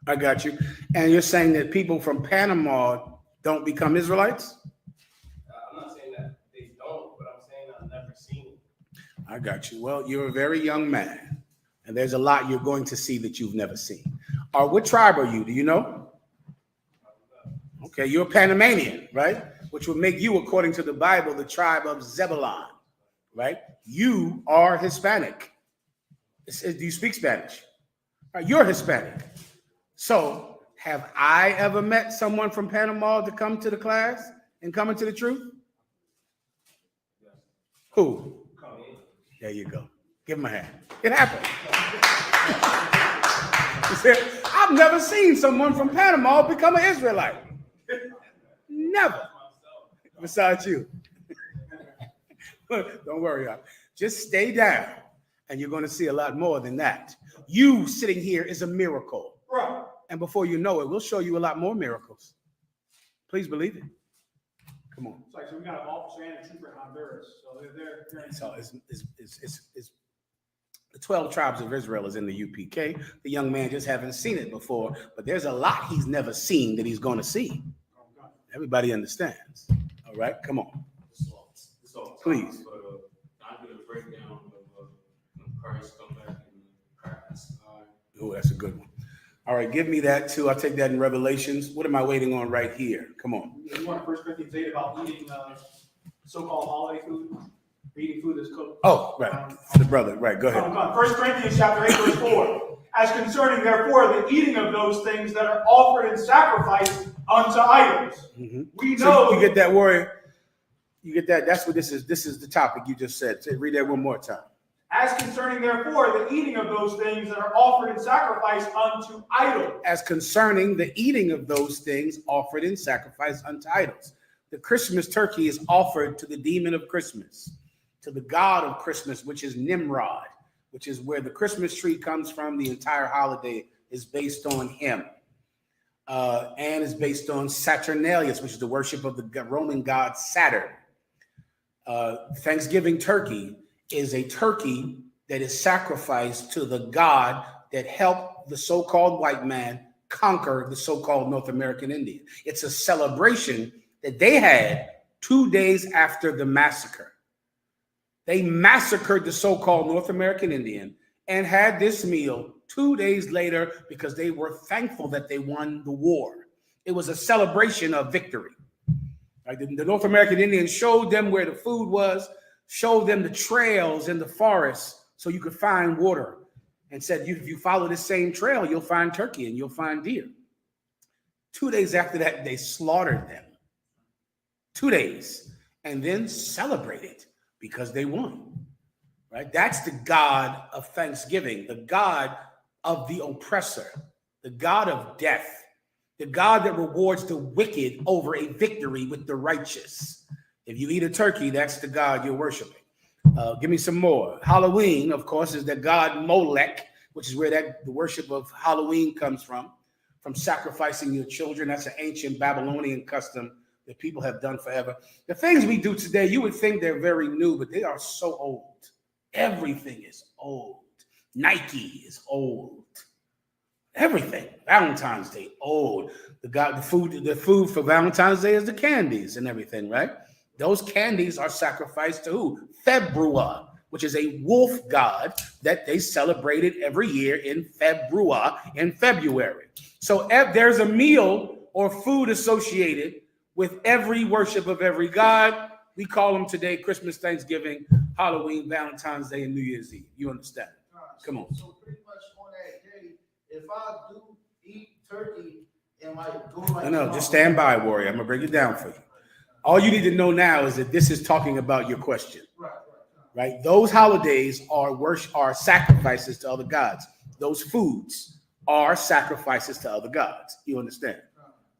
I got you. And you're saying that people from Panama don't become Israelites? I'm not saying that they don't, but I'm saying I've never seen it. I got you. Well, you're a very young man, and there's a lot you're going to see that you've never seen. What tribe are you? Do you know? Okay, you're a Panamanian, right? Which would make you, according to the Bible, the tribe of Zebulon, right? You are Hispanic. Do you speak Spanish? You're Hispanic. So, have I ever met someone from Panama to come to the class and come into the truth? Who? There you go. Give him a hand. It happened. He said, I've never seen someone from Panama become an Israelite. Never. Besides you. Don't worry, y'all. Just stay down, and you're going to see a lot more than that. You sitting here is a miracle. Right. And before you know it, we'll show you a lot more miracles. Please believe it. Come on. It's like, so we got an officer and a trooper in Honduras. So they're So it's the 12 tribes of Israel is in the UPK. The young man just haven't seen it before, but there's a lot he's never seen that he's going to see. Everybody understands. All right, come on. Please. I did a breakdown of when Christ come back and Oh, that's a good one. All right, give me that too. I'll take that in Revelations. What am I waiting on right here? Come on. You want 1 Corinthians 8 about eating so-called holiday food, eating food that's cooked. Oh, right. For the brother. Right, go ahead. 1 Corinthians chapter 8, verse 4. As concerning, therefore, the eating of those things that are offered in sacrifice unto idols. Mm-hmm. We know. So you get that word? You get that? That's what this is. This is the topic you just said. Read that one more time. As concerning, therefore, the eating of those things that are offered in sacrifice unto idols. As concerning the eating of those things offered in sacrifice unto idols. The Christmas turkey is offered to the demon of Christmas, to the god of Christmas, which is Nimrod, which is where the Christmas tree comes from. The entire holiday is based on him. And is based on Saturnalius, which is the worship of the Roman god Saturn. Thanksgiving turkey is a turkey that is sacrificed to the god that helped the so-called white man conquer the so-called North American Indian. It's a celebration that they had 2 days after the massacre. They massacred the so-called North American Indian and had this meal 2 days later because they were thankful that they won the war. It was a celebration of victory. Like the North American Indians showed them where the food was, showed them the trails in the forest so you could find water, and said, if you follow this same trail, you'll find turkey and you'll find deer. 2 days after that, they slaughtered them. 2 days, and then celebrated because they won. Right? That's the God of Thanksgiving, the God of the oppressor, the God of death, the God that rewards the wicked over a victory with the righteous. If you eat a turkey, that's the God you're worshiping. Give me some more. Halloween, of course, is the god Molech, which is where the worship of Halloween comes from sacrificing your children. That's an ancient Babylonian custom that people have done forever. The things we do today, you would think they're very new, but they are so old. Everything is old. Nike is old. Everything. Valentine's Day, old. The food for Valentine's Day is the candies and everything, right? Those candies are sacrificed to who? February, which is a wolf god that they celebrated every year in February, in February. So there's a meal or food associated with every worship of every god. We call them today Christmas, Thanksgiving, Halloween, Valentine's Day, and New Year's Eve. You understand? Come on. So pretty much on that day, if I do eat turkey, am I doing like... No, just stand by, warrior. I'm going to break it down for you. All you need to know now is that this is talking about your question. Right? Those holidays are sacrifices to other gods. Those foods are sacrifices to other gods. You understand?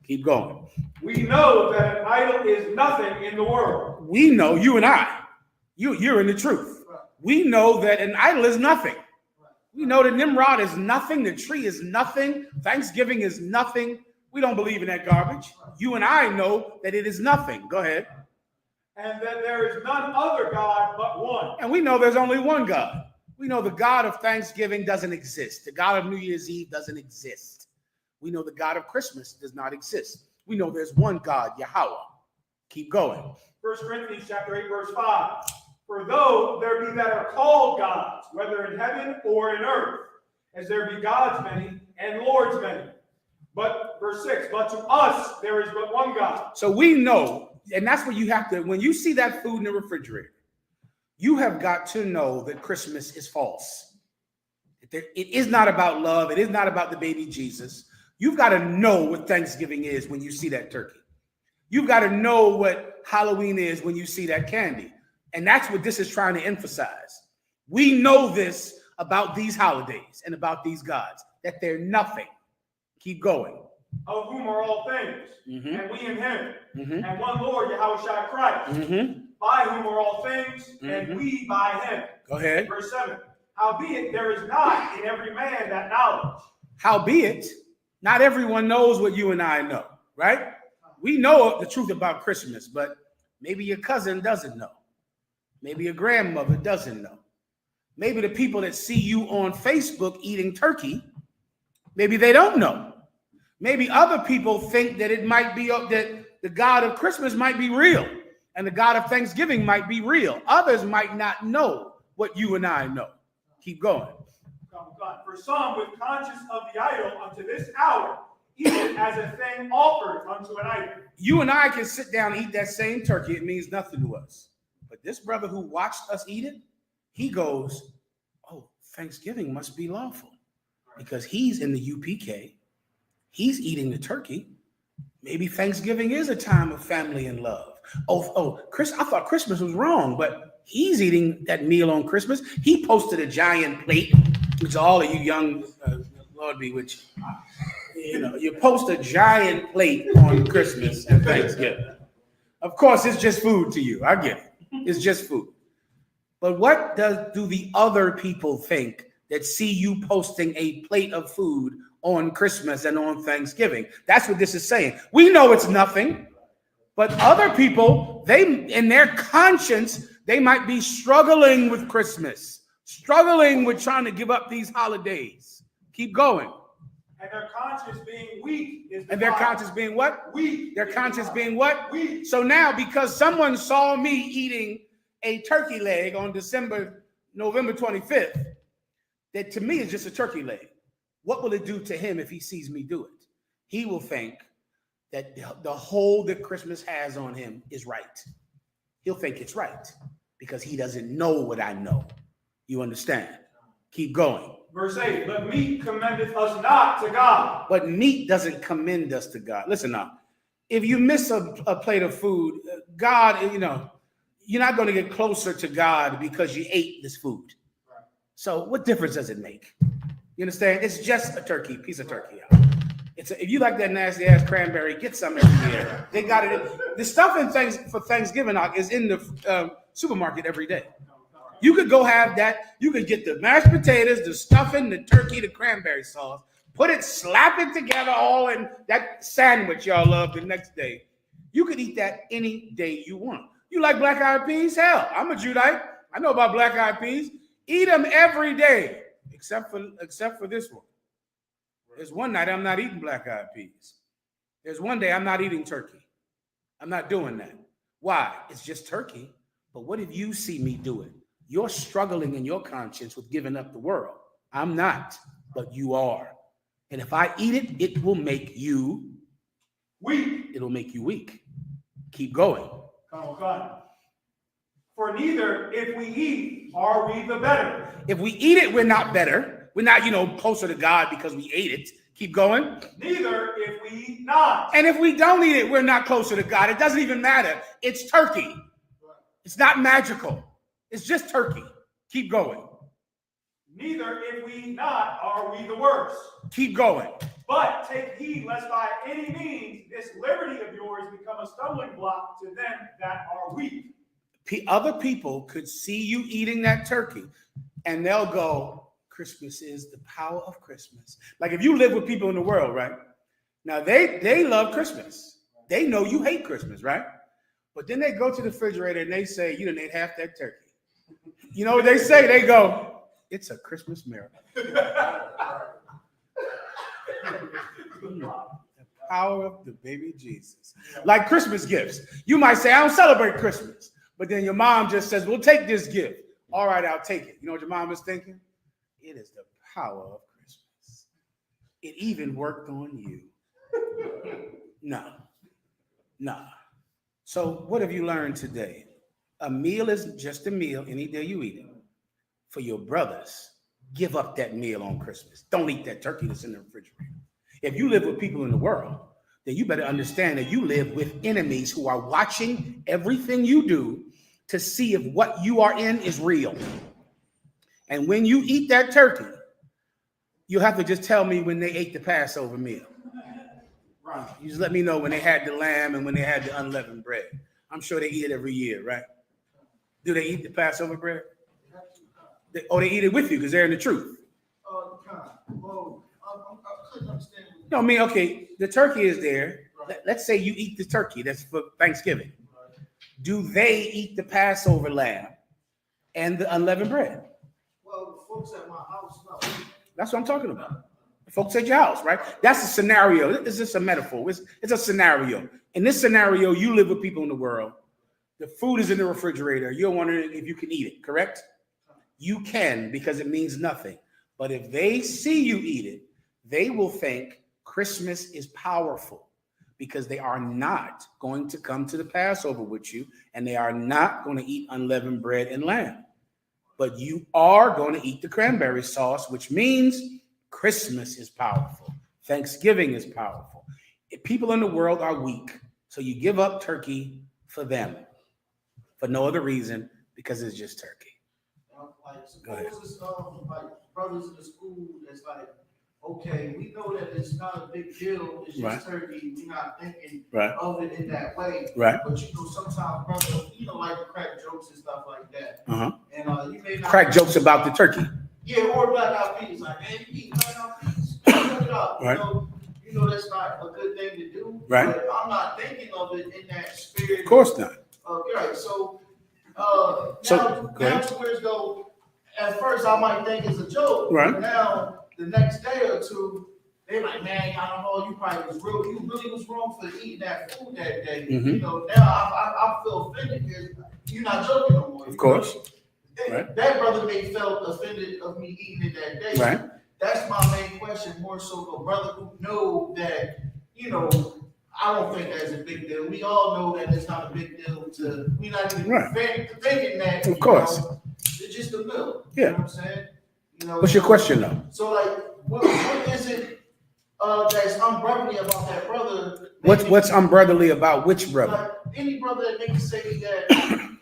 Keep going. We know that an idol is nothing in the world. We know, you and I, you're in the truth. We know that an idol is nothing. We know that Nimrod is nothing. The tree is nothing. Thanksgiving is nothing. We don't believe in that garbage. You and I know that it is nothing. Go ahead. And that there is none other God but one. And we know there's only one God. We know the God of Thanksgiving doesn't exist. The God of New Year's Eve doesn't exist. We know the God of Christmas does not exist. We know there's one God, Yahweh. Keep going. 1 Corinthians chapter 8, verse 5. For though there be that are called gods, whether in heaven or in earth, as there be gods many and lords many. But, verse 6, but to us there is but one God. So we know, and that's what you have to, when you see that food in the refrigerator, you have got to know that Christmas is false. It is not about love. It is not about the baby Jesus. You've got to know what Thanksgiving is when you see that turkey. You've got to know what Halloween is when you see that candy. And that's what this is trying to emphasize. We know this about these holidays and about these gods, that they're nothing. Keep going. Of whom are all things, and we in him, and one Lord, Yahushua Christ, by whom are all things, and we by him. Go ahead. Verse 7. Howbeit there is not in every man that knowledge. Howbeit, not everyone knows what you and I know, right? We know the truth about Christmas, but maybe your cousin doesn't know. Maybe your grandmother doesn't know. Maybe the people that see you on Facebook eating turkey, maybe they don't know. Maybe other people think that it might be that the God of Christmas might be real and the God of Thanksgiving might be real. Others might not know what you and I know. Keep going. For some, with conscience of the idol, unto this hour, eat it as a thing offered unto an idol. You and I can sit down and eat that same turkey. It means nothing to us. But this brother who watched us eat it, he goes, oh, Thanksgiving must be lawful. Because he's in the UPK. He's eating the turkey. Maybe Thanksgiving is a time of family and love. Chris, I thought Christmas was wrong, but he's eating that meal on Christmas. He posted a giant plate, which all of you young, Lord be with you. You post a giant plate on Christmas and Thanksgiving. Of course, it's just food to you. I get it. It's just food. But what do the other people think that see you posting a plate of food on Christmas and on Thanksgiving? That's what this is saying. We know it's nothing, but other people, in their conscience, they might be struggling with Christmas, struggling with trying to give up these holidays. Keep going. And their conscience being weak is And their conscience being what? weak. Their conscience being what? Weak. So now, because someone saw me eating a turkey leg on November 25th, that to me is just a turkey leg. What will it do to him if he sees me do it? He will think that the hold that Christmas has on him is right. He'll think it's right because he doesn't know what I know. You understand? Keep going. Verse 8, but meat commendeth us not to God. But meat doesn't commend us to God. Listen now, if you miss a plate of food, God, you're not going to get closer to God because you ate this food. So what difference does it make? You understand? It's just a turkey, piece of turkey. If you like that nasty ass cranberry, get some every year. They got it. The stuff for Thanksgiving is in the supermarket every day. You could go have that. You could get the mashed potatoes, the stuffing, the turkey, the cranberry sauce, put it, slap it together all in that sandwich y'all love the next day. You could eat that any day you want. You like black eyed peas? Hell, I'm a Judite. I know about black eyed peas. Eat them every day, except for this one. There's one night I'm not eating black eyed peas. There's one day I'm not eating turkey. I'm not doing that. Why? It's just turkey. But what if you see me do it? You're struggling in your conscience with giving up the world. I'm not, but you are. And if I eat it, it will make you weak. It'll make you weak. Keep going. Come on. For neither, if we eat, are we the better. If we eat it, we're not better. We're not, closer to God because we ate it. Keep going. Neither, if we eat not. And if we don't eat it, we're not closer to God. It doesn't even matter. It's turkey. It's not magical. It's just turkey. Keep going. Neither, if we eat not, are we the worse. Keep going. But take heed lest by any means this liberty of yours become a stumbling block to them that are weak. Other people could see you eating that turkey and they'll go, Christmas is the power of Christmas. Like if you live with people in the world, right? Now they love Christmas. They know you hate Christmas, right? But then they go to the refrigerator and they say, you done ate half that turkey. You know what they say? They go, it's a Christmas miracle. The power of the baby Jesus. Like Christmas gifts. You might say, I don't celebrate Christmas. But then your mom just says, well, take this gift. All right, I'll take it. You know what your mom is thinking? It is the power of Christmas. It even worked on you. No. So what have you learned today? A meal is just a meal any day you eat it. For your brothers, give up that meal on Christmas. Don't eat that turkey that's in the refrigerator. If you live with people in the world, then you better understand that you live with enemies who are watching everything you do to see if what you are in is real. And when you eat that turkey, you have to just tell me when they ate the Passover meal. Right. You just let me know when they had the lamb and when they had the unleavened bread. I'm sure they eat it every year, right? Do they eat the Passover bread? They eat it with you because they're in the truth. Well, I couldn't understand. No, I mean, okay, the turkey is there. Right. Let's say you eat the turkey. That's for Thanksgiving. Right. Do they eat the Passover lamb and the unleavened bread? Well, the folks at my house, no. That's what I'm talking about. The folks at your house, right? That's a scenario. It's just a metaphor. It's a scenario. In this scenario, you live with people in the world. The food is in the refrigerator. You're wondering if you can eat it, correct? You can because it means nothing. But if they see you eat it, they will think Christmas is powerful because they are not going to come to the Passover with you, and they are not going to eat unleavened bread and lamb. But you are going to eat the cranberry sauce, which means Christmas is powerful. Thanksgiving is powerful. People in the world are weak, so you give up turkey for them, for no other reason, because it's just turkey. Like, Go ahead. suppose it's like brothers in the school that's like, okay, we know that it's not a big deal, it's just Right. turkey, we're not thinking Right. of it in that way. Right. But sometimes brothers, like to crack jokes and stuff like that. Uh-huh. And you may not Crack jokes about the turkey. Yeah, or black eyed peas, like, man, you eat black eyed peas, check it out. Right. You know that's not a good thing to do. Right. But I'm not thinking of it in that spirit. Of course not. Right. So So, now go ahead. to where it's go. At first, I might think it's a joke. Right. But now, the next day or two, they like, man, I don't know, you probably was real. You really was wrong for eating that food that day. Mhm. Now I feel offended because you're not joking no more. Of course. Right. That brother may felt offended of me eating it that day. Right. That's my main question, more so the brother who know that, I don't think that's a big deal. We all know that it's not a big deal we're not even Right. thinking that. Of course. It's just a milk. Yeah. You know what I'm saying? What's your question, though? So, like, what is it that's unbrotherly about that brother? What's unbrotherly about which brother? Like, any brother that may say that,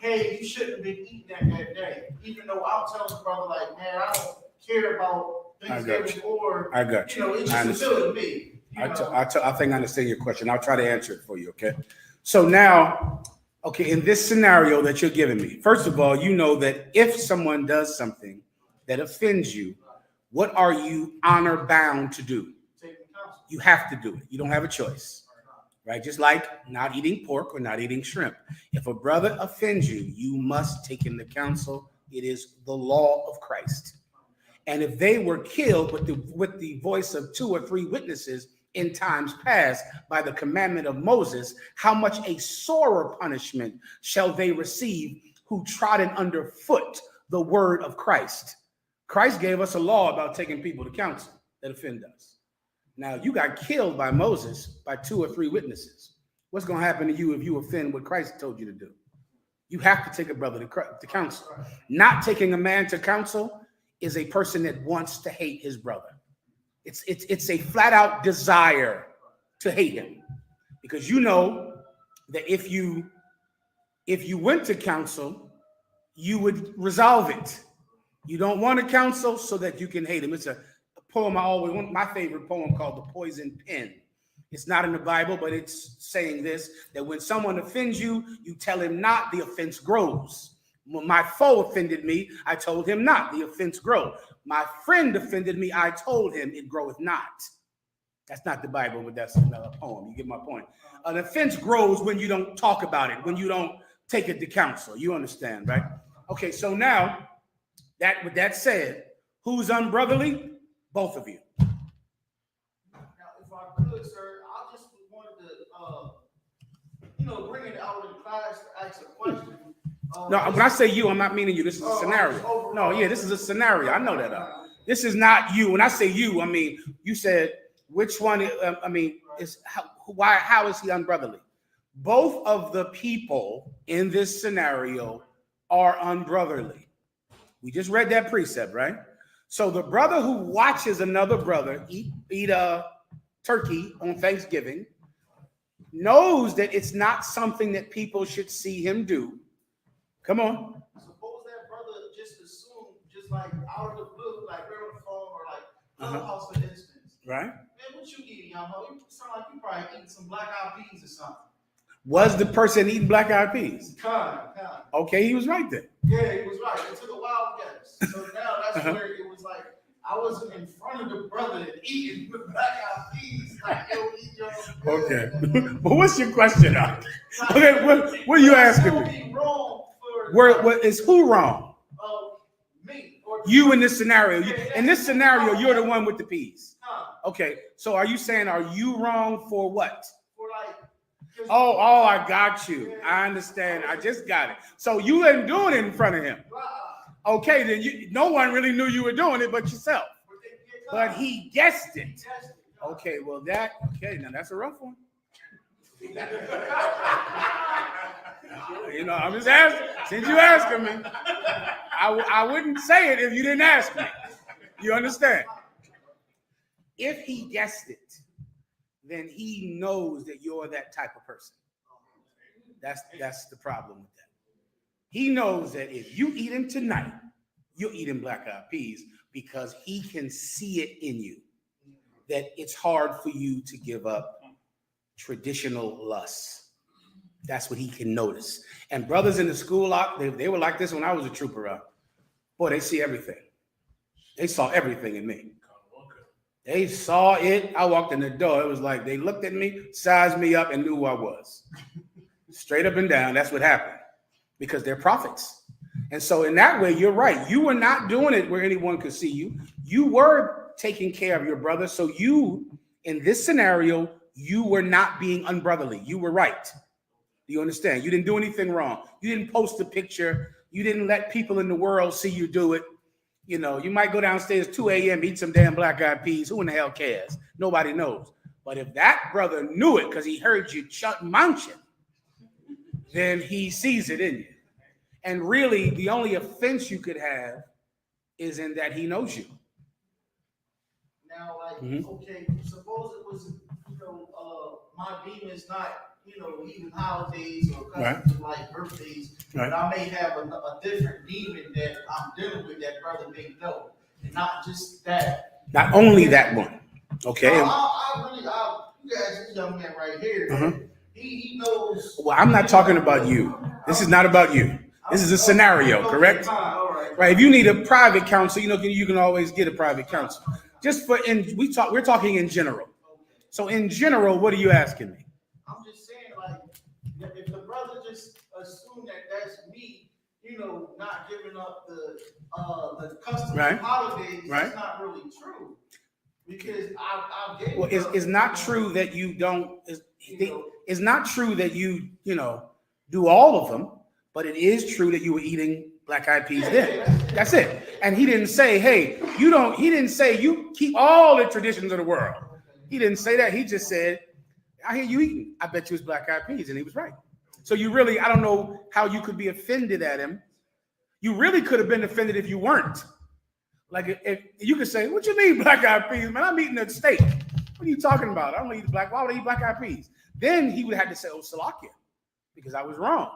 hey, you shouldn't have been eating that day. Even though I'm telling the brother, like, man, I don't care about Thanksgiving or, I got you. it's I just a feeling to me. I think I understand your question. I'll try to answer it for you, okay? So now, okay, in this scenario that you're giving me, first of all, you know that if someone does something that offends you, what are you honor bound to do? You have to do it. You don't have a choice, right? Just like not eating pork or not eating shrimp. If a brother offends you, you must take him to counsel. It is the law of Christ. And if they were killed with the voice of 2 or 3 witnesses in times past by the commandment of Moses, how much a sorer punishment shall they receive who trodden underfoot the word of Christ? Christ gave us a law about taking people to counsel that offend us. Now, you got killed by Moses by 2 or 3 witnesses. What's going to happen to you if you offend what Christ told you to do? You have to take a brother to counsel. Not taking a man to counsel is a person that wants to hate his brother. It's a flat out desire to hate him, because you know that if you went to counsel, you would resolve it. You don't want to counsel so that you can hate him. It's a poem my favorite poem called The Poison Pen. It's not in the Bible, but it's saying this, that when someone offends you, you tell him not, the offense grows. When my foe offended me, I told him not, the offense grows. My friend offended me, I told him it groweth not. That's not the Bible, but that's another poem. You get my point. An offense grows when you don't talk about it, when you don't take it to counsel. You understand, right? Okay, so now, with that said, who's unbrotherly? Both of you. Now, if I could, sir, I just wanted to, bring it out of the class to ask a question. No, when I say you, I'm not meaning you. This is a scenario. No, yeah, this is a scenario. I know that. This is not you. When I say you, I mean, you said which one, is how is he unbrotherly? Both of the people in this scenario are unbrotherly. We just read that precept, right? So the brother who watches another brother eat a turkey on Thanksgiving knows that it's not something that people should see him do. Come on. Suppose that brother just assumed, just like out of the blue, like we're on the phone or like Clubhouse, for instance. Right. Man, what you eating, y'all? You sound like you probably eating some black eyed peas or something. Was the person eating black eyed peas? Kind. Okay, he was right there. Yeah, he was right. It took a wild guess. So now that's where it was like, I wasn't in front of the brother eating with black eyed peas. Like, yo, eat your own. Okay. But what's your question, Okay, what are you asking me? Wrong for What is who wrong? Me. You in this scenario. In this scenario, you're the one with the peas. Okay, so are you saying, are you wrong for what? For like, Oh, I got you. I understand. I just got it. So you ain't doing it in front of him. Okay, then no one really knew you were doing it but yourself. but he guessed it. Guessed it. Okay, well now that's a rough one. I'm just asking. Since you asking me, I wouldn't say it if you didn't ask me. You understand? If he guessed it, then he knows that you're that type of person. That's the problem with that. He knows that if you eat him tonight, you're eating black-eyed peas because he can see it in you that it's hard for you to give up traditional lusts. That's what he can notice. And brothers in the school, they were like this when I was a trooper. Boy, they see everything. They saw everything in me. They saw it. I walked in the door. It was like they looked at me, sized me up, and knew who I was. Straight up and down. That's what happened. Because they're prophets. And so in that way, you're right. You were not doing it where anyone could see you. You were taking care of your brother. So you, in this scenario, you were not being unbrotherly. You were right. Do you understand? You didn't do anything wrong. You didn't post a picture. You didn't let people in the world see you do it. You might go downstairs 2 a.m., eat some damn black-eyed peas. Who in the hell cares? Nobody knows. But if that brother knew it because he heard you munching, then he sees it in you. And really, the only offense you could have is in that he knows you. Now, okay, suppose it was, my demons not, even holidays or customs like birthdays, but I may have a different demon that I'm dealing with that brother may know, and not just that. Not only that one. Okay. You guys, this young man right here, he knows. Well, I'm not talking about you. This is not about you. This is a scenario, correct? All right. Right. If you need a private counsel, you can always get a private counsel. Just we're talking in general. So in general, what are you asking me? I'm just saying, if the brother just assumed that that's me, not giving up the custom holidays, that's not really true. Because I gave. Well, it's not true that you don't. It's not true that you do all of them, but it is true that you were eating black-eyed peas then. That's it. And he didn't say, hey, you don't. He didn't say you keep all the traditions of the world. He didn't say that. He just said, I hear you eating. I bet you it's black-eyed peas, and he was right. So I don't know how you could be offended at him. You really could have been offended if you weren't. Like if you could say, what you mean black-eyed peas, man? I'm eating a steak. What are you talking about? I don't eat why would I eat black-eyed peas? Then he would have to say, oh, Salakia, because I was wrong.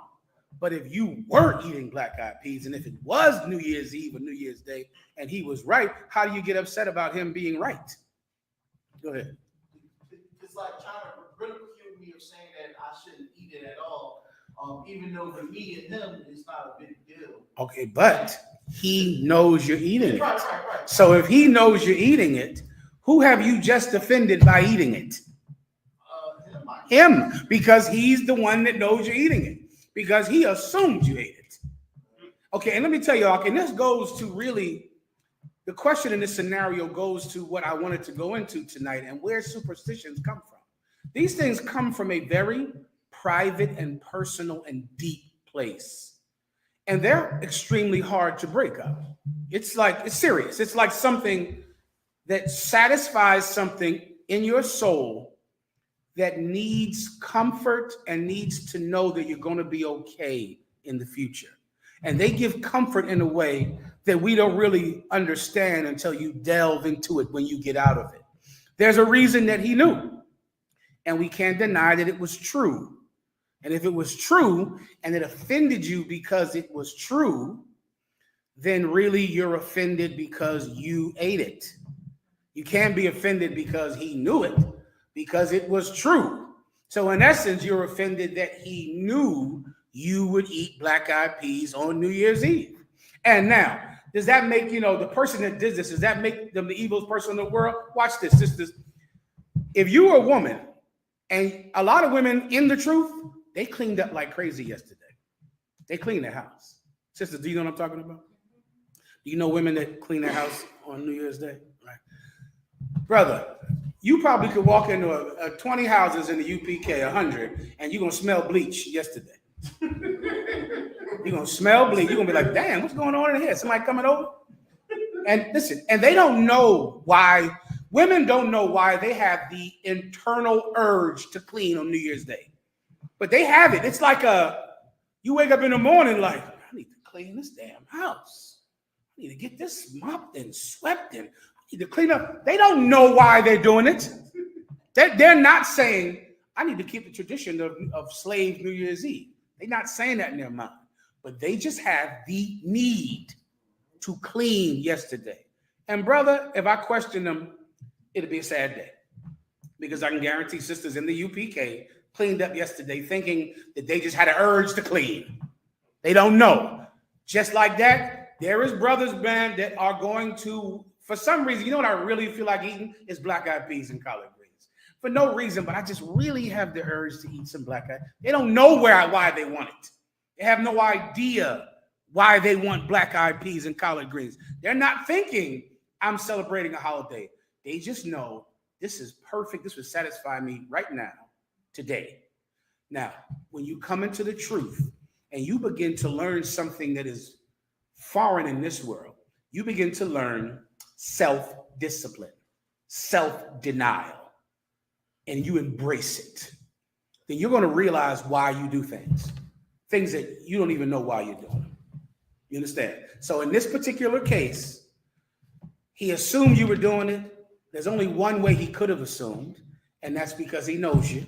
But if you were eating black-eyed peas, and if it was New Year's Eve or New Year's Day, and he was right, how do you get upset about him being right? Go ahead. It's like trying to ridicule me of saying that I shouldn't eat it at all, even though for me and him, it's not a big deal. Okay, but he knows you're eating it. Right. So if he knows you're eating it, who have you just offended by eating it? Him, because he's the one that knows you're eating it, because he assumed you ate it. Okay, and let me tell you, and this goes to really, the question in this scenario goes to what I wanted to go into tonight and where superstitions come from. These things come from a very private and personal and deep place. And they're extremely hard to break up. It's serious. It's like something that satisfies something in your soul that needs comfort and needs to know that you're going to be okay in the future. And they give comfort in a way that we don't really understand until you delve into it when you get out of it. There's a reason that he knew, and we can't deny that it was true. And if it was true and it offended you because it was true, then really you're offended because you ate it. You can't be offended because he knew it, because it was true. So in essence, you're offended that he knew you would eat black-eyed peas on New Year's Eve. And now, does that make, the person that did this, does that make them the evilest person in the world? Watch this, sisters. If you were a woman, and a lot of women in the truth, they cleaned up like crazy yesterday. They cleaned their house. Sisters, do you know what I'm talking about? Do you know women that clean their house on New Year's Day? Right. Brother, you probably could walk into 20 houses in the UPK, 100, and you're going to smell bleach yesterday. You're going to smell bleach. You're going to be like, damn, what's going on in here? Somebody coming over? And listen, and they don't know why, women don't know why they have the internal urge to clean on New Year's Day. But they have it. It's like you wake up in the morning like, I need to clean this damn house. I need to get this mopped and swept and I need to clean up. They don't know why they're doing it. They're not saying, I need to keep the tradition of slave New Year's Eve. They're not saying that in their mind. But they just have the need to clean yesterday. And brother, if I question them, it'll be a sad day. Because I can guarantee sisters in the UPK cleaned up yesterday thinking that they just had an urge to clean. They don't know. Just like that, there is brothers, man, that are going to, for some reason, you know what I really feel like eating? Is black-eyed peas and collard greens. For no reason, but I just really have the urge to eat some black-eyed. They don't know why they want it. They have no idea why they want black-eyed peas and collard greens. They're not thinking, I'm celebrating a holiday. They just know this is perfect. This would satisfy me right now, today. Now, when you come into the truth and you begin to learn something that is foreign in this world, you begin to learn self-discipline, self-denial, and you embrace it. Then you're going to realize why you do things that you don't even know why you're doing. You understand? So in this particular case, he assumed you were doing it. There's only one way he could have assumed, and that's because he knows you.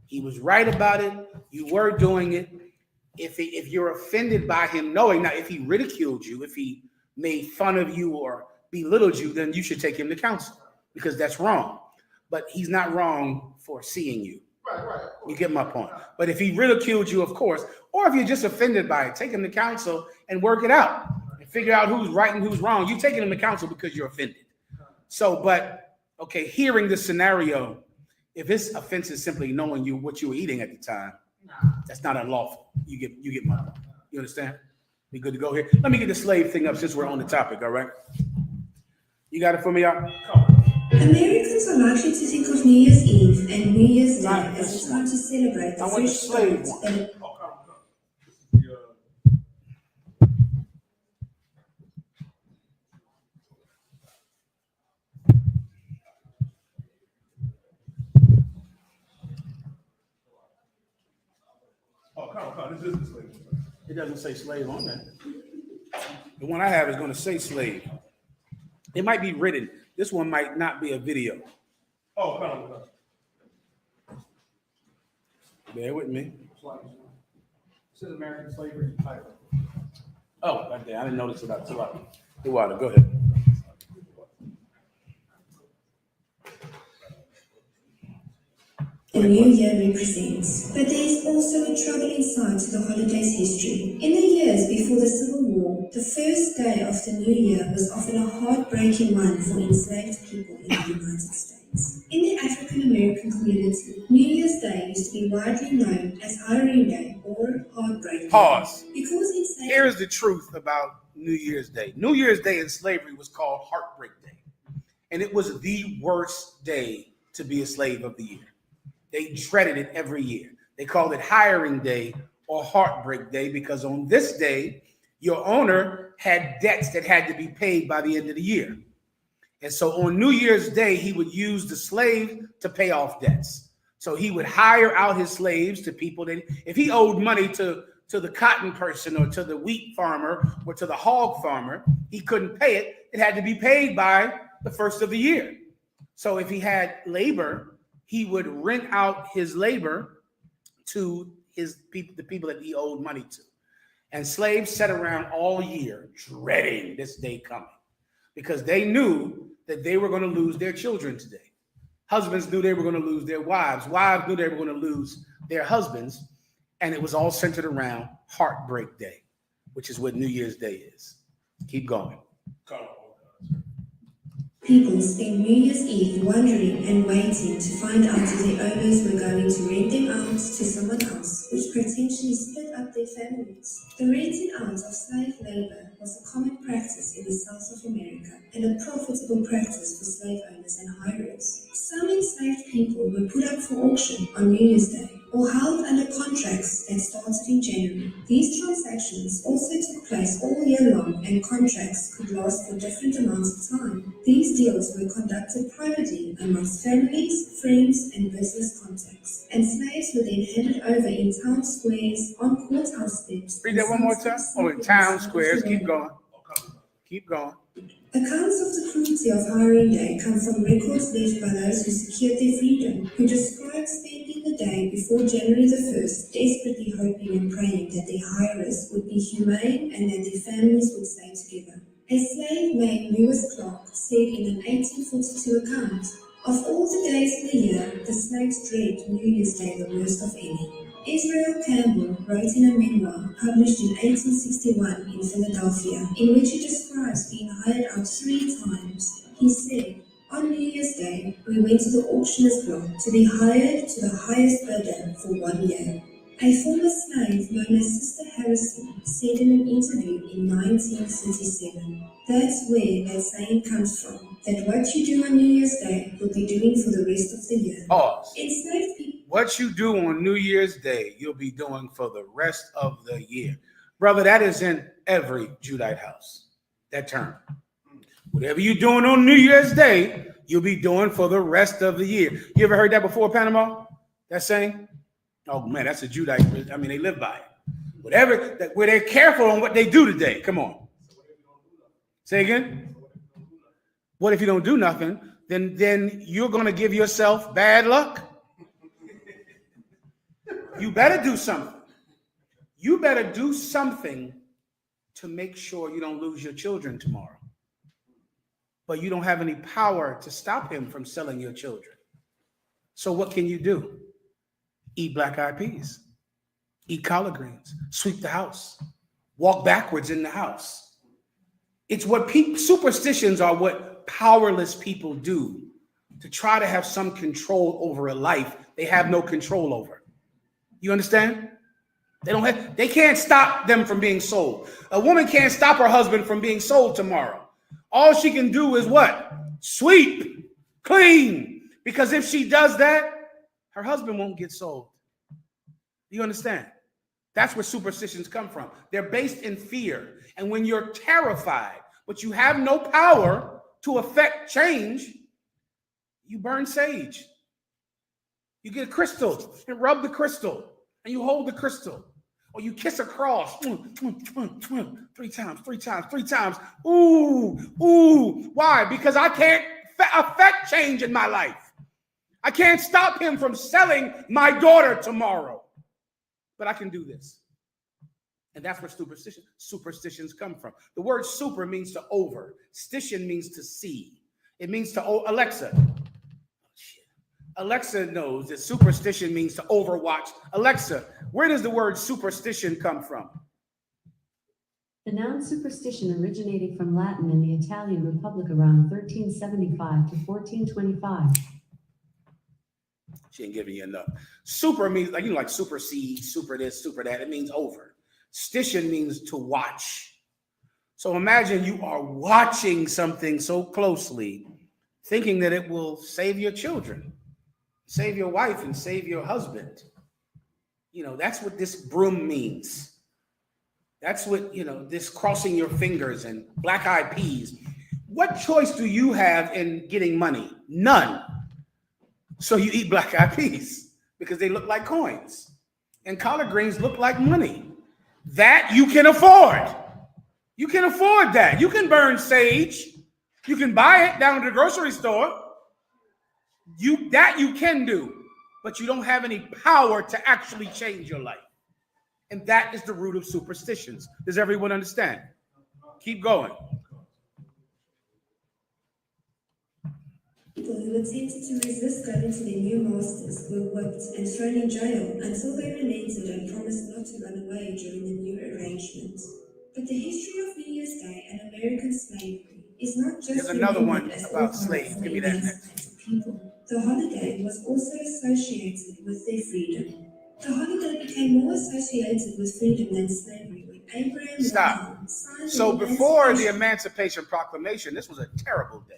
He was right about it. You were doing it. If you're offended by him knowing, now if he ridiculed you, if he made fun of you or belittled you, then you should take him to counsel because that's wrong. But he's not wrong for seeing you. Right. You get my point. But if he ridiculed you, of course, or if you're just offended by it, take him to counsel and work it out and figure out who's right and who's wrong. You're taking him to counsel because you're offended. So, but okay, hearing this scenario, if his offense is simply knowing you what you were eating at the time, that's not unlawful. You get my point. You understand? We good to go here? Let me get the slave thing up since we're on the topic, all right? You got it for me, y'all? Americans are likely to think of New Year's Eve and New Year's Day as a time to celebrate the fresh start and This is the slave. It doesn't say slave on that. The one I have is going to say slave. It might be written. This one might not be a video. Oh, come on. Bear with me. It says American slavery title. Oh, right there. I didn't notice it until the water. Go ahead. the New Year represents. But there is also a troubling side to the holiday's history. In the years before the Civil War, the first day of the New Year was often a heartbreaking one for enslaved people in the United States. In the African American community, New Year's Day used to be widely known as Hiring Day or Heartbreak Day. Pause. Because it's Here is the truth about New Year's Day. New Year's Day in slavery was called Heartbreak Day. And it was the worst day to be a slave of the year. They dreaded it every year. They called it Hiring Day or Heartbreak Day because on this day, your owner had debts that had to be paid by the end of the year. And so on New Year's Day, he would use the slave to pay off debts. So he would hire out his slaves to people that if he owed money to the cotton person or to the wheat farmer or to the hog farmer, he couldn't pay it. It had to be paid by the first of the year. So if he had labor, he would rent out his labor to the people that he owed money to. And slaves sat around all year dreading this day coming because they knew that they were going to lose their children today. Husbands knew they were going to lose their wives. Wives knew they were going to lose their husbands. And it was all centered around Heartbreak Day, which is what New Year's Day is. Keep going. People spend New Year's Eve wondering and waiting to find out if their owners were going to rent them out to someone else, which potentially split up their families. The renting out of slave labor was a common practice in the South of America and a profitable practice for slave owners and hirers. Some enslaved people were put up for auction on New Year's Day. or held under contracts that started in January. These transactions also took place all year long, and contracts could last for different amounts of time. These deals were conducted privately amongst families, friends, and business contacts, and slaves were then handed over in town squares, on courthouse steps. Read that one more time. Oh, in town squares. Keep going. Keep going. Accounts of the cruelty of hiring day come from records left by those who secured their freedom, who describe spending the day before January the 1st, desperately hoping and praying that their hirers would be humane and that their families would stay together. A slave named Lewis Clark said in an 1842 account, "Of all the days in the year, the slaves dread New Year's Day the worst of any." Israel Campbell wrote in a memoir published in 1861 in Philadelphia, in which he describes being hired out 3 times. He said, "On New Year's Day, we went to the auctioneer's block to be hired to the highest bidder for 1 year." A former slave known as Sister Harrison said in an interview in 1937, "That's where that saying comes from, that what you do on New Year's Day you'll be doing for the rest of the year." Pause. Enslaved people. What you do on New Year's Day, you'll be doing for the rest of the year. Brother, that is in every Judite house, that term. Whatever you're doing on New Year's Day, you'll be doing for the rest of the year. You ever heard that before, Panama? That saying? Oh, man, that's a Judite. I mean, they live by it. Whatever, where they're careful on what they do today. Come on. Say again? What if you don't do nothing? Then you're going to give yourself bad luck. You better do something. You better do something to make sure you don't lose your children tomorrow. But you don't have any power to stop him from selling your children. So what can you do? Eat black-eyed peas. Eat collard greens. Sweep the house. Walk backwards in the house. It's what superstitions are, what powerless people do to try to have some control over a life they have no control over. You understand? They can't stop them from being sold. A woman can't stop her husband from being sold tomorrow. All she can do is what? Sweep, clean. Because if she does that, her husband won't get sold. You understand? That's where superstitions come from. They're based in fear. And when you're terrified, but you have no power to affect change, you burn sage. You get a crystal and rub the crystal, and you hold the crystal. Or you kiss a cross 3 times. Ooh. Why? Because I can't affect change in my life. I can't stop him from selling my daughter tomorrow. But I can do this. And that's where superstitions come from. The word super means to over. Stition means to see. It means to, Alexa knows that superstition means to overwatch. Alexa, where does the word superstition come from? The noun superstition originated from Latin in the Italian Republic around 1375 to 1425. She ain't giving you enough. Super means like supersede, super this, super that. It means over. Stition means to watch. So imagine you are watching something so closely, thinking that it will save your children, save your wife, and save your husband. That's what this broom means. That's what, this crossing your fingers and black-eyed peas. What choice do you have in getting money? None. So you eat black-eyed peas because they look like coins. And collard greens look like money. That you can afford. You can afford that. You can burn sage. You can buy it down at the grocery store. You can do. But you don't have any power to actually change your life. And that is the root of superstitions. Does everyone understand? Keep going. People who attempted to resist going to their new masters were whipped and thrown in jail until they relented and promised not to run away during the new arrangements. But the history of New Year's Day and American slavery is not just There's another one as about authors slaves. for Give me that next. emancipated people. The holiday was also associated with their freedom. The holiday became more associated with freedom than slavery when Abraham Lincoln signed So the before the Emancipation Emancipation Proclamation, this was a terrible day.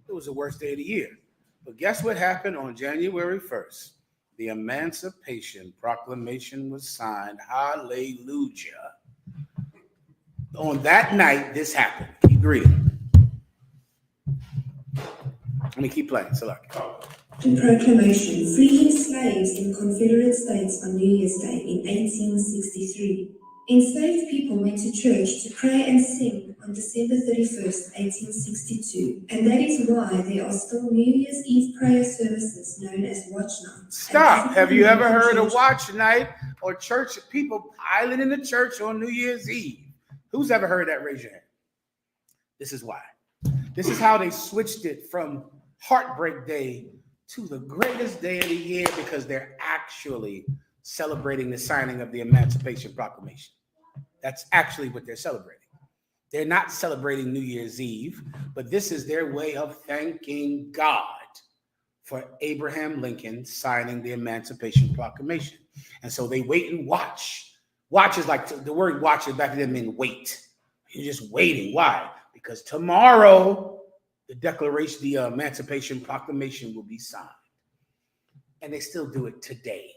It was the worst day of the year. But guess what happened on January 1st? the Emancipation Proclamation was signed. Hallelujah. On that night, this happened. Keep reading. Let me keep playing. Select. The proclamation freeing slaves in Confederate States on New Year's Day in 1863. Enslaved people went to church to pray and sing on December 31st, 1862, and that is why there are still New Year's Eve prayer services known as watch nights. Stop. Have you ever heard of watch night or church people piling in the church on New Year's Eve? Who's ever heard that? Raise your hand. This is why. This is how they switched it from Heartbreak Day to the greatest day of the year, because they're actually celebrating the signing of the Emancipation Proclamation. That's actually what they're celebrating. They're not celebrating New Year's Eve, but this is their way of thanking God for Abraham Lincoln signing the Emancipation Proclamation. And so they wait and watch. Watch is like, the word watch is back then mean wait. You're just waiting. Why? Because tomorrow, the Emancipation Proclamation will be signed. And they still do it today.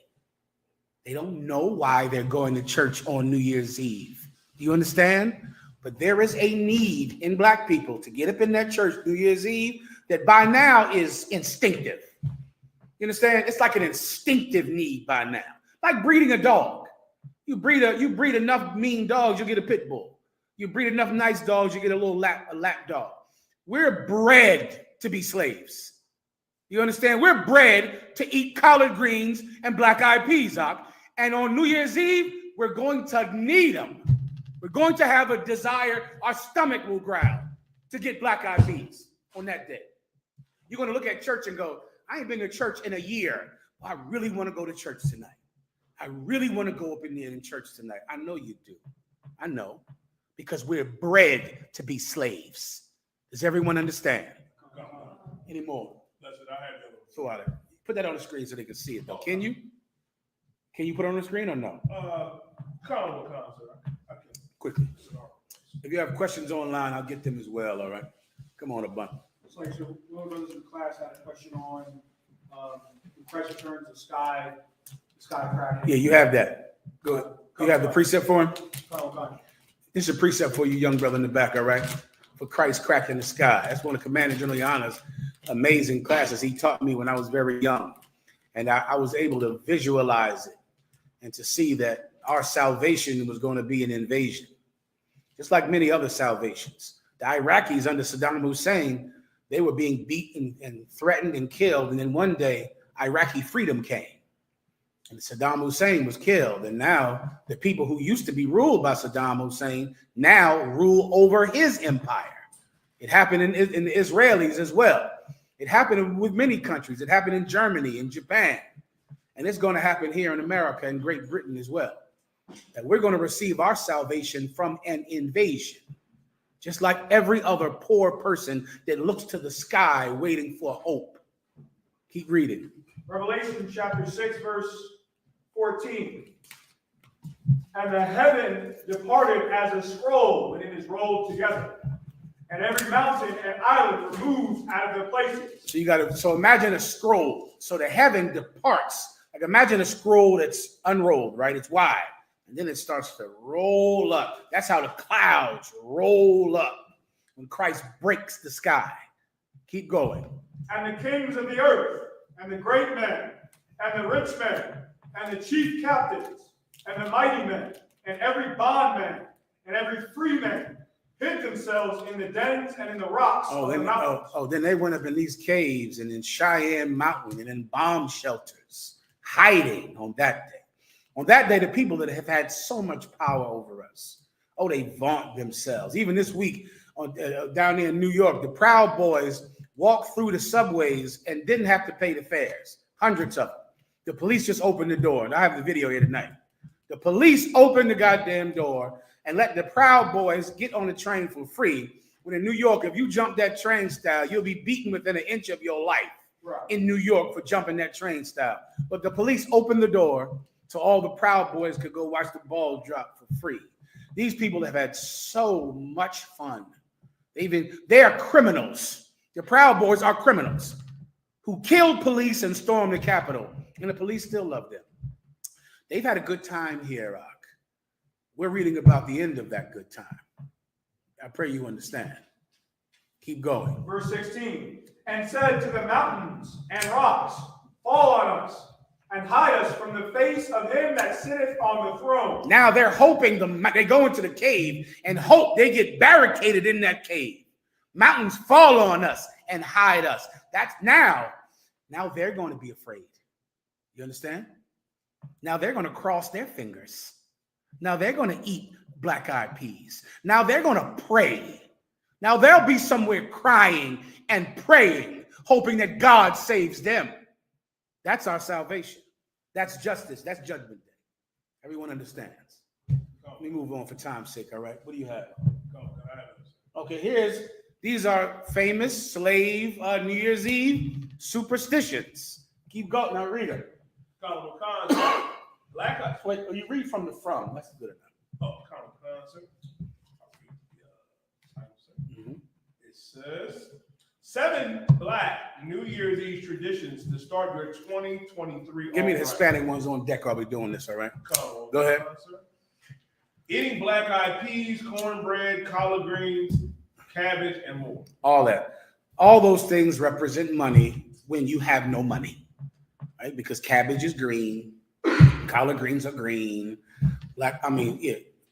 They don't know why they're going to church on New Year's Eve. Do you understand? But there is a need in Black people to get up in that church New Year's Eve that by now is instinctive. You understand? It's like an instinctive need by now. Like breeding a dog. You breed enough mean dogs, you get a pit bull. You breed enough nice dogs, you get a lap dog. We're bred to be slaves. You understand? We're bred to eat collard greens and black-eyed peas, and on New Year's Eve, we're going to need them. We're going to have a desire, our stomach will growl to get black-eyed peas on that day. You're going to look at church and go, I ain't been to church in a year. I really want to go to church tonight. I really want to go up in there in church tonight. I know you do. I know. Because we're bred to be slaves. Does everyone understand? Any more? That's it. I had that. So put that on the screen so they can see it, though. Can you? Can you put it on the screen or no? Call, sir. I can. Quickly. If you have questions online, I'll get them as well, all right? Come on, Abun. So one of those in class had a question on when Christ returns, the sky cracking. Yeah, you have that. Go ahead. You have the precept for him? This is a precept for you, young brother in the back, all right? For Christ cracking the sky. That's one of Commander General Yana's amazing classes he taught me when I was very young. And I was able to visualize it and to see that our salvation was going to be an invasion, just like many other salvations. The Iraqis under Saddam Hussein, they were being beaten and threatened and killed. And then one day, Iraqi freedom came. And Saddam Hussein was killed. And now the people who used to be ruled by Saddam Hussein now rule over his empire. It happened in the Israelis as well. It happened with many countries. It happened in Germany, in Japan. And it's going to happen here in America and Great Britain as well. That we're going to receive our salvation from an invasion. Just like every other poor person that looks to the sky waiting for hope. Keep reading. Revelation chapter 6, verse 14. And the heaven departed as a scroll when it is rolled together, and every mountain and island removed out of their places. So imagine a scroll. So the heaven departs. Like imagine a scroll that's unrolled, right? It's wide. And then it starts to roll up. That's how the clouds roll up when Christ breaks the sky. Keep going. And the kings of the earth, and the great men, and the rich men, and the chief captains, and the mighty men, and every bondman, and every free man, hid themselves in the dens and in the rocks of the mountains. Then they went up in these caves and in Cheyenne Mountain and in bomb shelters, hiding on that day. On that day, the people that have had so much power over us, they vaunt themselves. Even this week, down there in New York, the Proud Boys walked through the subways and didn't have to pay the fares, hundreds of them. The police just opened the door, and I have the video here tonight. The police opened the goddamn door and let the Proud Boys get on the train for free. When in New York, if you jump that train style, you'll be beaten within an inch of your life in New York for jumping that train style. But the police opened the door so all the Proud Boys could go watch the ball drop for free. These people have had so much fun. They are criminals. The Proud Boys are criminals who killed police and stormed the Capitol And the police still love them. They've had a good time here, Rock. We're reading about the end of that good time. I pray you understand. Keep going. Verse 16, and said to the mountains and rocks, fall on us, and hide us from the face of him that sitteth on the throne. Now they're hoping they go into the cave and hope they get barricaded in that cave. Mountains fall on us and hide us. That's now they're going to be afraid. You understand? Now they're going to cross their fingers. Now they're going to eat black-eyed peas. Now they're going to pray. Now they'll be somewhere crying and praying, hoping that God saves them. That's our salvation. That's justice. That's judgment day. Everyone understands. Let me move on for time's sake, all right? What do you have? Okay, these are famous slave New Year's Eve superstitions. Keep going. Now read it. Wait, you read from the from. That's good enough. It says 7 black New Year's Eve traditions to start your 2023. Give me the Hispanic ones on deck. I'll be doing this, all right? Go ahead. Eating black-eyed peas, cornbread, collard greens, cabbage, and more. All that. All those things represent money when you have no money, right? Because cabbage is green, collard greens are green.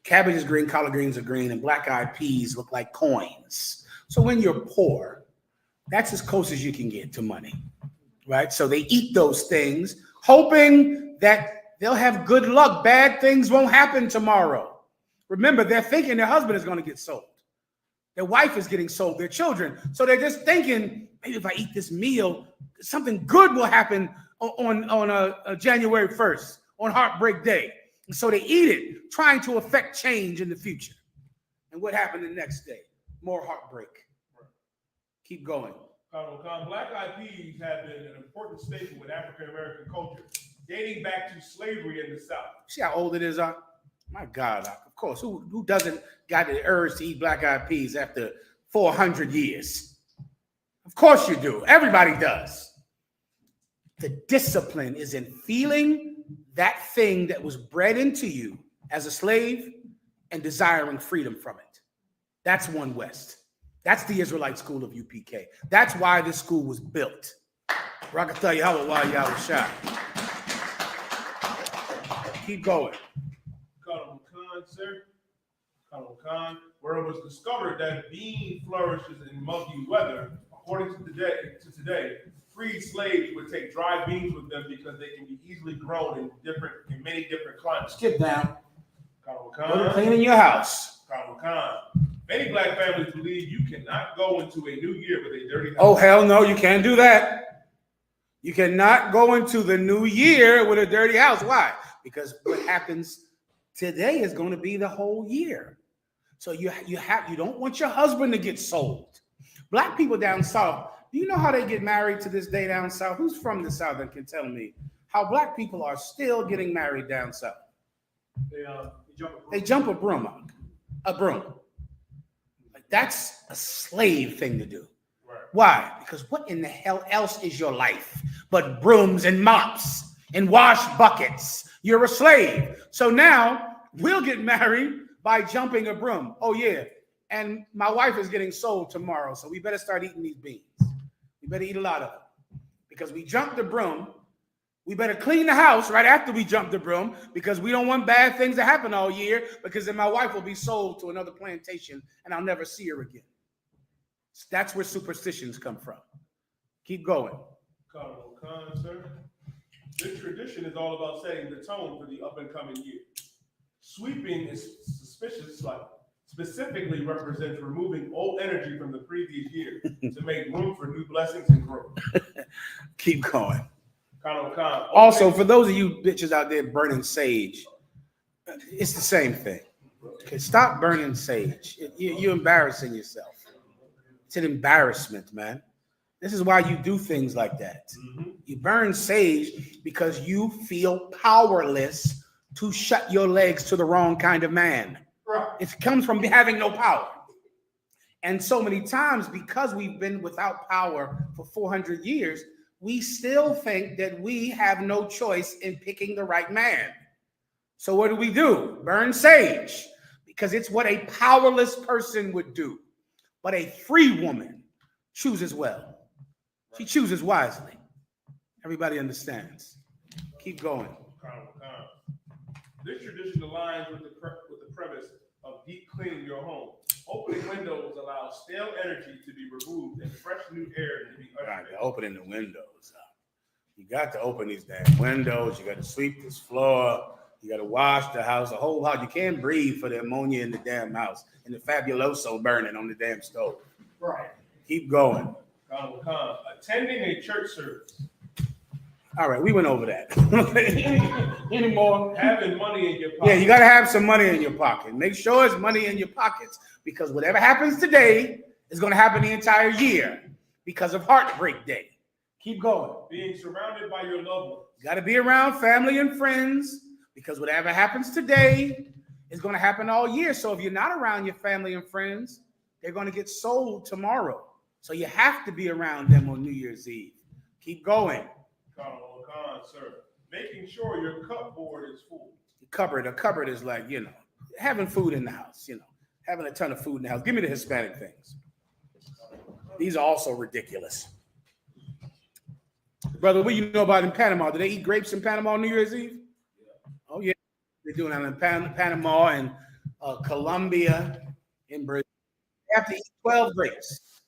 Cabbage is green, collard greens are green, and black-eyed peas look like coins. So when you're poor, that's as close as you can get to money, right? So they eat those things, hoping that they'll have good luck. Bad things won't happen tomorrow. Remember, they're thinking their husband is going to get sold. Their wife is getting sold, their children. So they're just thinking, maybe if I eat this meal, something good will happen on January 1st, on Heartbreak Day. And so they eat it, trying to affect change in the future. And what happened the next day? More heartbreak. Keep going. Black-eyed peas have been an important staple with African-American culture, dating back to slavery in the South. See how old it is, Doc? My God, Doc. Of course, who doesn't got the urge to eat black-eyed peas after 400 years? Of course you do. Everybody does. The discipline is in feeling that thing that was bred into you as a slave and desiring freedom from it. That's One West. That's the Israelite school of UPK. That's why this school was built. Rakatha Yahweh Yahweh. Keep going. Where it was discovered that bean flourishes in muggy weather. According to today, freed slaves would take dry beans with them because they can be easily grown in many different climates. Skip down. Cleaning your house. Many black families believe you cannot go into a new year with a dirty house. Oh, hell no, you can't do that. You cannot go into the new year with a dirty house. Why? Because what happens today is going to be the whole year. So you don't want your husband to get sold. Black people down south, do you know how they get married to this day down south? Who's from the south that can tell me how black people are still getting married down south? They jump a broom. Like that's a slave thing to do. Right. Why? Because what in the hell else is your life but brooms and mops and wash buckets? You're a slave. So now we'll get married by jumping a broom. Oh yeah. And my wife is getting sold tomorrow, so we better start eating these beans. We better eat a lot of them. Because we jumped the broom. We better clean the house right after we jump the broom because we don't want bad things to happen all year because then my wife will be sold to another plantation and I'll never see her again. That's where superstitions come from. Keep going. This tradition is all about setting the tone for the up and coming year. Sweeping is suspicious, specifically represents removing old energy from the previous year to make room for new blessings and growth. Keep going. Also, for those of you bitches out there burning sage, it's the same thing. Okay, stop burning sage. You're embarrassing yourself. It's an embarrassment, man. This is why you do things like that. Mm-hmm. You burn sage because you feel powerless to shut your legs to the wrong kind of man. Right. It comes from having no power. And so many times, because we've been without power for 400 years, we still think that we have no choice in picking the right man. So what do? Burn sage, because it's what a powerless person would do. But a free woman chooses well. She chooses wisely. Everybody understands. Keep going. This tradition aligns with the premise of deep cleaning your home. Opening windows allows stale energy to be removed and fresh new air to be ushered in. Opening the windows. You got to open these damn windows. You got to sweep this floor. You got to wash the house, the whole house. You can't breathe for the ammonia in the damn house and the fabuloso burning on the damn stove. Right. Keep going. Attending a church service. All right, we went over that. Any more? Having money in your pocket. Yeah, you got to have some money in your pocket. Make sure it's money in your pockets, because whatever happens today is going to happen the entire year because of Heartbreak Day. Keep going. Being surrounded by your loved ones. You got to be around family and friends, because whatever happens today is going to happen all year. So if you're not around your family and friends, they're going to get sold tomorrow. So you have to be around them on New Year's Eve. Keep going. Sir. Making sure your cupboard is full. A cupboard is like, having food in the house, having a ton of food in the house. Give me the Hispanic things. These are also ridiculous. Brother, what you know about in Panama? Do they eat grapes in Panama on New Year's Eve? Oh, yeah. They're doing that in Panama and Colombia, in Brazil. They have to eat 12 grapes.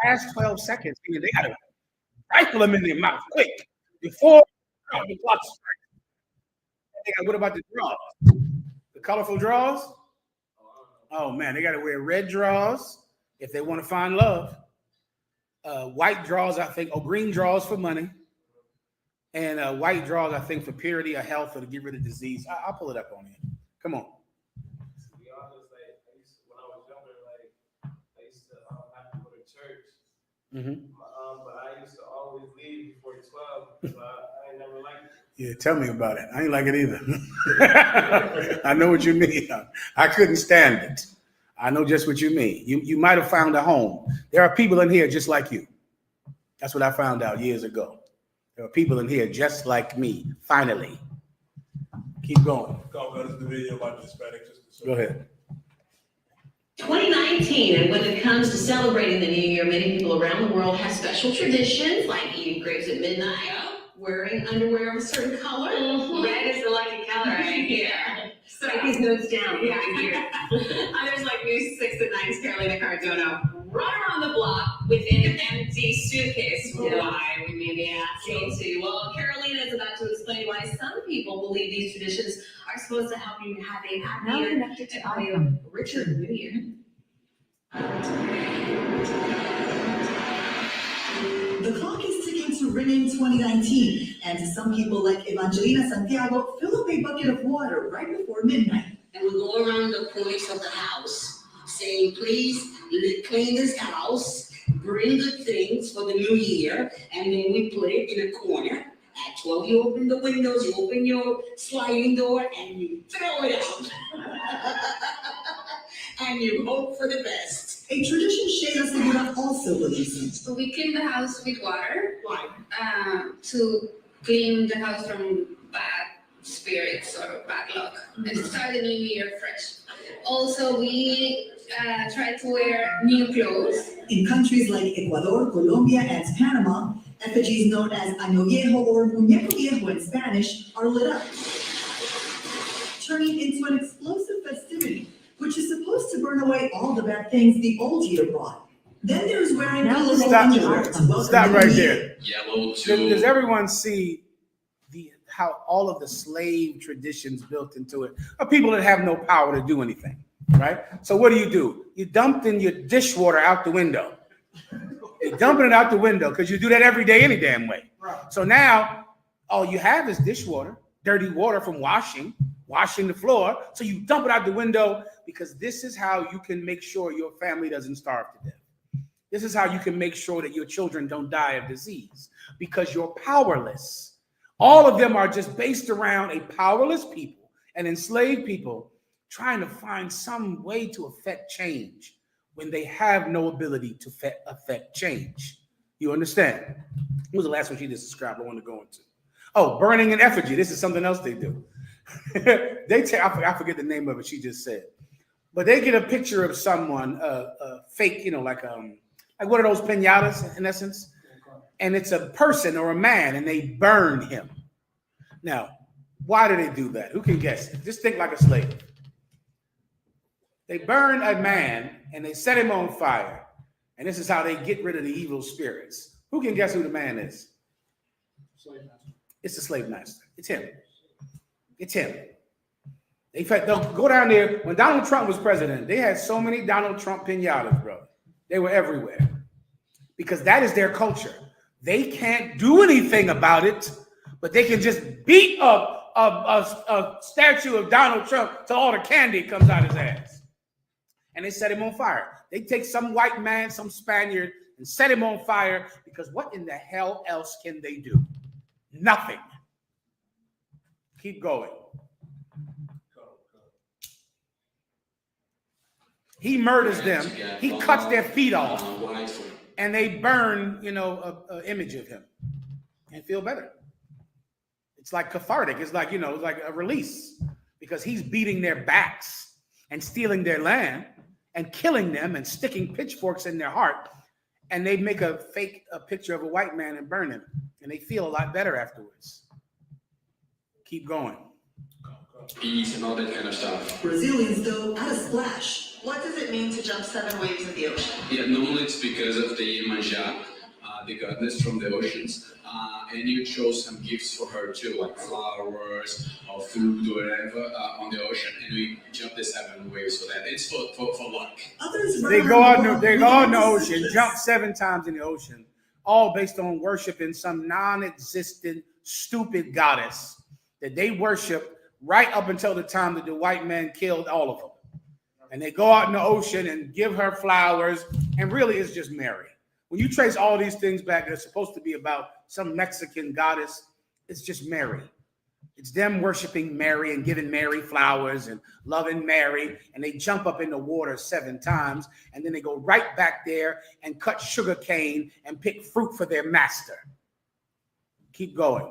Last 12 seconds, they got to rifle them in their mouth quick before the clock strikes. What about the draws? The colorful draws? Oh, man, they got to wear red draws if they want to find love. White draws, I think, green draws for money. And white draws, I think, for purity or health or to get rid of disease. I'll pull it up on you. Come on. To be honest, when I was younger, I used to have to go to church. Mm-hmm. But I used to always leave before 12 because I never liked it. Yeah, tell me about it. I ain't like it either. I know what you mean. I couldn't stand it. I know just what you mean. You might have found a home. There are people in here just like you. That's what I found out years ago. There are people in here just like me, finally. Keep going. Go to the video about the Hispanic. Go ahead. 2019, and when it comes to celebrating the new year, many people around the world have special traditions like eating grapes at midnight, wearing underwear of a certain color. Red is the lucky color, right? Yeah. So write these notes down. Here. Others like News 6 at 9's Carolina Cardona run around the block with an empty suitcase. Why, we may be asking. To. Well, Carolina is about to explain why some people believe these traditions are supposed to help you have a Now happier connected to and a iPhone. richer new year. The clock is ticking to ringing 2019, and to some people like Evangelina Santiago, fill up a bucket of water right before midnight. And we go around the corners of the house saying, please clean this house, bring good things for the new year, and then we put it in a corner. At 12, you open the windows, you open your sliding door, and you throw it out. And you hope for the best. A tradition Sheila Segura also believes in. So we clean the house with water. Why? To clean the house from bad spirits or bad luck and start the new year fresh. Also, we try to wear new clothes. In countries like Ecuador, Colombia, and Panama, effigies known as Año Viejo or Muñeco Viejo in Spanish are lit up, turning into an explosive festivity, which is supposed to burn away all the bad things the old year brought. Then there's wearing colorful underwear to welcome Stop the right new there. year. Yellow Does everyone see how all of the slave traditions built into it are people that have no power to do anything, right? So what do? You dumped in your dishwater out the window. You're dumping it out the window because you do that every day any damn way. Right. So now all you have is dishwater, dirty water from washing the floor. So you dump it out the window because this is how you can make sure your family doesn't starve to death. This is how you can make sure that your children don't die of disease because you're powerless. All of them are just based around a powerless people and enslaved people trying to find some way to affect change when they have no ability to affect change. You understand? What was the last one she just described? I want to go into. Oh, burning an effigy. This is something else they do. I forget the name of it. She just said, but they get a picture of someone, fake, like one of those piñatas in essence, and it's a person or a man, and they burn him. Now, why do they do that? Who can guess it? Just think like a slave. They burn a man and they set him on fire, and this is how they get rid of the evil spirits. Who can guess who the man is? Slave master. It's the slave master. It's him. It's him. In fact, they'll go down there. When Donald Trump was president, they had so many Donald Trump piñatas, bro. They were everywhere because that is their culture. They can't do anything about it, but they can just beat up a statue of Donald Trump till all the candy comes out his ass. And they set him on fire. They take some white man, some Spaniard, and set him on fire because what in the hell else can they do? Nothing. Keep going. He murders them. He cuts their feet off, and they burn, an image of him, and feel better. It's like cathartic. It's like it's like a release because he's beating their backs and stealing their land and killing them and sticking pitchforks in their heart, and they make a fake picture of a white man and burn him, and they feel a lot better afterwards. Keep going. Peace and all that kind of stuff. Brazilians, though, at a splash. What does it mean to jump 7 waves of the ocean? Yeah, normally it's because of the Iemanjá, the goddess from the oceans, and you chose some gifts for her too, like flowers or food or whatever on the ocean, and we jumped the 7 waves for that. It's for luck. They go out in the ocean, jump 7 times in the ocean, all based on worshiping some non-existent, stupid goddess that they worship right up until the time that the white man killed all of them. And they go out in the ocean and give her flowers, and really it's just Mary. When you trace all these things back, they're supposed to be about some Mexican goddess. It's just Mary. It's them worshiping Mary and giving Mary flowers and loving Mary, and they jump up in the water 7 times, and then they go right back there and cut sugar cane and pick fruit for their master. Keep going.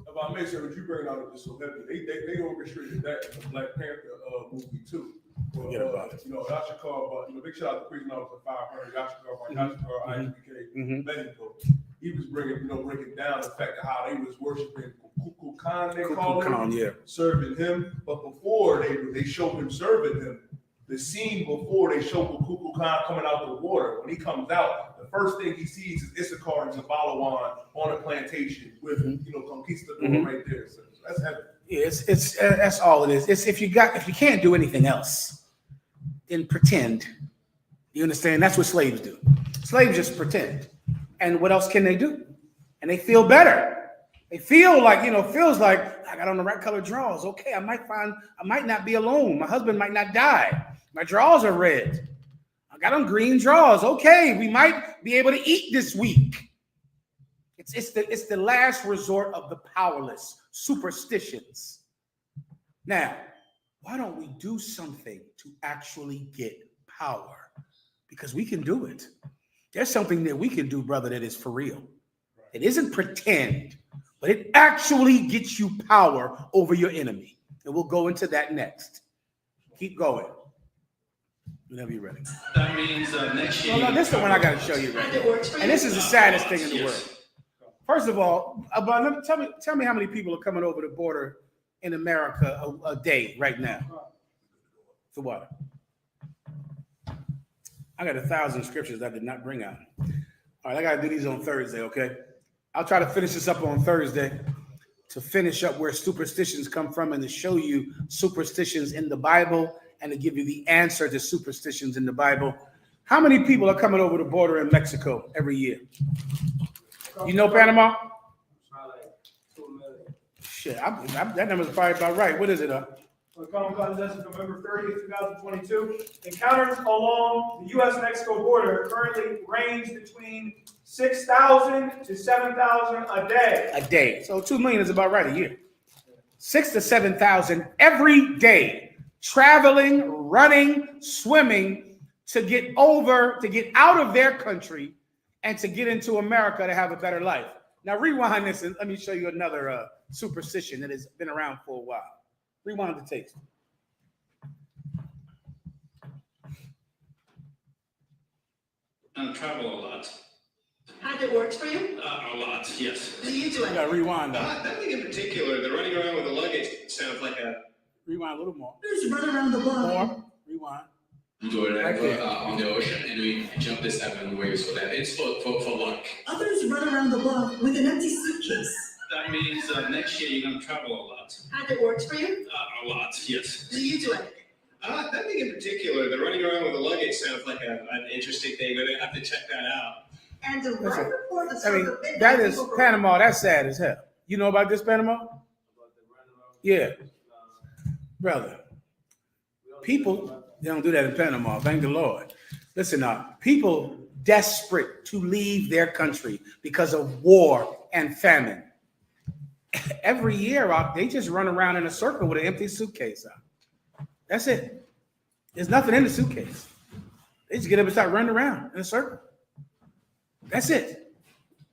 If I may say, what you bring out is so heavy. They orchestrated that in the Black Panther movie too. Forget about it. Yashikar, but big shout out to Prison Officer 500, Yashikar, IHBK, Mexico. He was breaking down the fact of how they was worshiping Kukulkan, they call him, serving him. But before they showed him serving him, the scene before they showed Kukulkan coming out of the water, when he comes out, the first thing he sees is Issachar and Zabalawan on a plantation with conquistador right there. So that's heavy. Yeah, it's that's all it is. It's if you can't do anything else, then pretend. You understand? That's what slaves do. Slaves just pretend. And what else can they do? And they feel better. They feel like, feels like I got on the right color drawers. Okay, I might not be alone. My husband might not die. My drawers are red. I got on green drawers. Okay, we might be able to eat this week. It's the last resort of the powerless. Superstitions. Now, why don't we do something to actually get power? Because we can do it. There's something that we can do, brother, that is for real. It isn't pretend, but it actually gets you power over your enemy. And we'll go into that next. Keep going. Whenever you're ready. That means next year. No, this is the one I got to show you right now. And this is the saddest thing in the world. First of all, tell me how many people are coming over the border in America a day right now. For what? I got 1,000 scriptures I did not bring out. All right, I got to do these on Thursday, okay? I'll try to finish this up on Thursday to finish up where superstitions come from and to show you superstitions in the Bible and to give you the answer to superstitions in the Bible. How many people are coming over the border in Mexico every year? You know Panama? Shit, that number's probably about right. What is it? Common Cause as of November 30th, 2022. Encounters along the U.S.-Mexico border currently range between 6,000 to 7,000 a day. A day. So 2 million is about right a year. 6,000 to 7,000 every day. Traveling, running, swimming to get out of their country and to get into America to have a better life. Now rewind this and let me show you another superstition that has been around for a while. Rewind the tape. Travel a lot. That works for you? A lot, yes. Do you do You it? gotta rewind that. Nothing in particular. The running around with the luggage sounds like a... Rewind a little more. Others run around the block. More. Rewind. Wherever on the ocean, and we jump the 7 waves for that. It's for luck. Others run around the block with an empty suitcase. That means next year you're gonna travel a lot. That works for you? A lot, yes. Do you do it? Nothing in particular. The running around with the luggage sounds like an interesting thing. We're gonna have to check that out. And the right before the I start mean, of midnight, that is people go- Panama. That's sad as hell. You know about this Panama? Yeah, brother. People, they don't do that in Panama. Thank the Lord. Listen now, people desperate to leave their country because of war and famine. Every year, they just run around in a circle with an empty suitcase out. That's it. There's nothing in the suitcase. They just get up and start running around in a circle. That's it.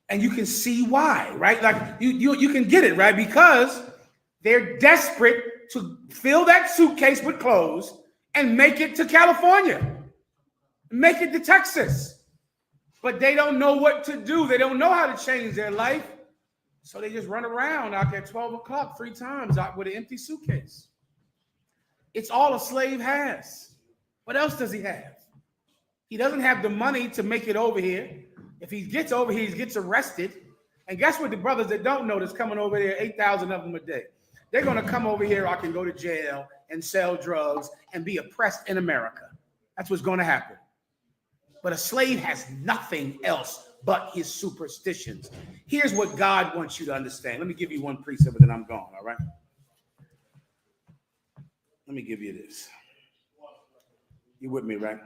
And you can see why, right? Like you can get it, right? Because they're desperate to fill that suitcase with clothes and make it to California, make it to Texas. But they don't know what to do. They don't know how to change their life. So they just run around out there 12 o'clock 3 times out with an empty suitcase. It's all a slave has. What else does he have? He doesn't have the money to make it over here. If he gets over here, he gets arrested. And guess what? The brothers that don't know that's coming over there, 8,000 of them a day. They're going to come over here. I can go to jail and sell drugs and be oppressed in America. That's what's going to happen. But a slave has nothing else but his superstitions. Here's what God wants you to understand. Let me give you one precept, and then I'm gone, all right? Let me give you this. You with me, right?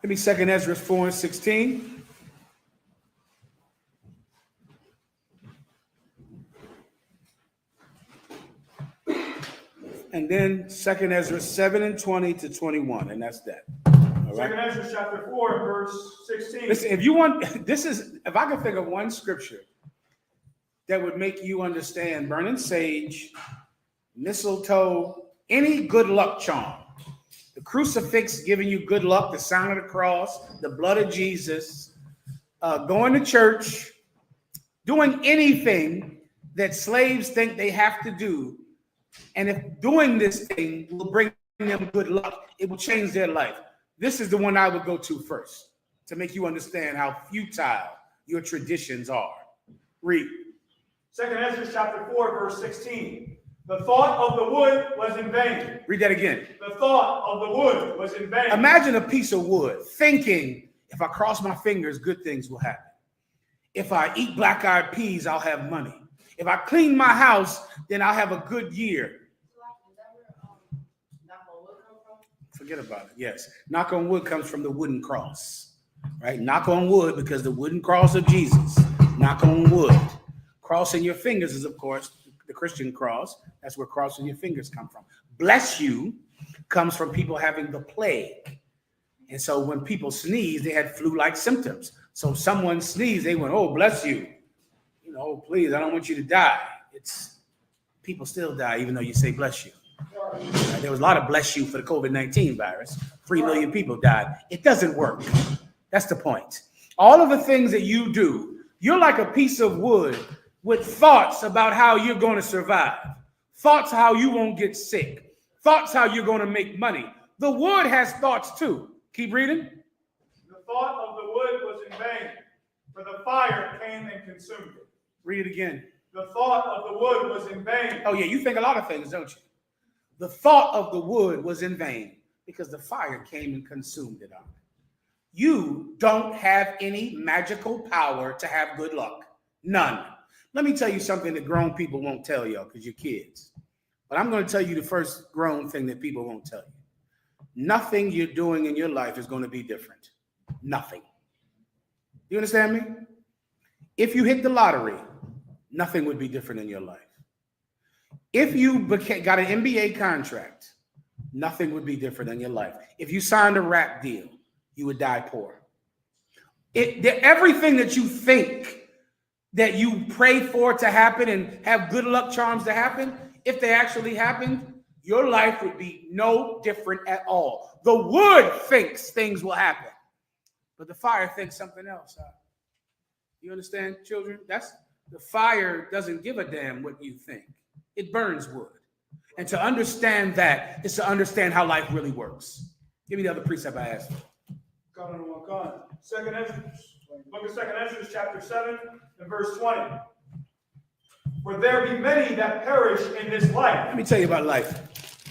Give me 2 Ezra 4:16. And then 2 Ezra 7:20 to 21, and that's that. All right. 2 Ezra chapter 4, verse 16. Listen, if you want, if I could think of one scripture that would make you understand burning sage, mistletoe, any good luck charm, the crucifix giving you good luck, the sign of the cross, the blood of Jesus, going to church, doing anything that slaves think they have to do. And if doing this thing will bring them good luck, it will change their life. This is the one I would go to first to make you understand how futile your traditions are. Read. 2 Ezra chapter 4, verse 16. The thought of the wood was in vain. Read that again. The thought of the wood was in vain. Imagine a piece of wood thinking, if I cross my fingers, good things will happen. If I eat black-eyed peas, I'll have money. If I clean my house, then I'll have a good year. Forget about it. Yes. Knock on wood comes from the wooden cross, right? Knock on wood because the wooden cross of Jesus. Knock on wood. Crossing your fingers is, of course, the Christian cross. That's where crossing your fingers come from. Bless you comes from people having the plague. And so when people sneeze, they had flu-like symptoms. So someone sneezed, they went, oh, bless you. You know, oh, please, I don't want you to die. It's people still die, even though you say bless you. There was a lot of bless you for the COVID-19 virus. 3 million people died. It doesn't work. That's the point. All of the things that you do, you're like a piece of wood with thoughts about how you're going to survive, thoughts how you won't get sick, thoughts how you're going to make money. The wood has thoughts too. Keep reading. The thought of the wood was in vain, for the fire came and consumed it. Read it again. The thought of the wood was in vain. Oh, yeah, you think a lot of things, don't you? The thought of the wood was in vain because the fire came and consumed it all. You don't have any magical power to have good luck. None. Let me tell you something that grown people won't tell y'all because you're kids. But I'm going to tell you the first grown thing that people won't tell you. Nothing you're doing in your life is going to be different. Nothing. You understand me? If you hit the lottery, nothing would be different in your life. If you got an NBA contract, nothing would be different in your life. If you signed a rap deal, you would die poor. Everything that you think that you pray for to happen and have good luck charms to happen, if they actually happened, your life would be no different at all. The wood thinks things will happen, but the fire thinks something else. You understand, children? The fire doesn't give a damn what you think. It burns wood. And to understand that is to understand how life really works. Give me the other precept I asked. Got on one gun. Second Ezra, book of Second Ezra, chapter 7 and verse 20. For there be many that perish in this life. Let me tell you about life.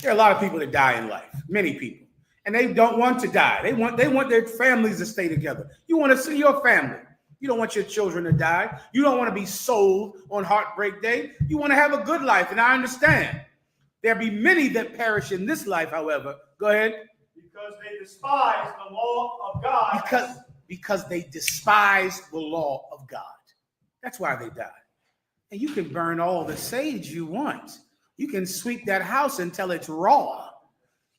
There are a lot of people that die in life. Many people. And they don't want to die. They want their families to stay together. You want to see your family. You don't want your children to die. You don't want to be sold on Heartbreak Day. You want to have a good life, and I understand. There be many that perish in this life, however. Go ahead. Because they despise the law of God. Because they despise the law of God. That's why they die. And you can burn all the sage you want. You can sweep that house until it's raw.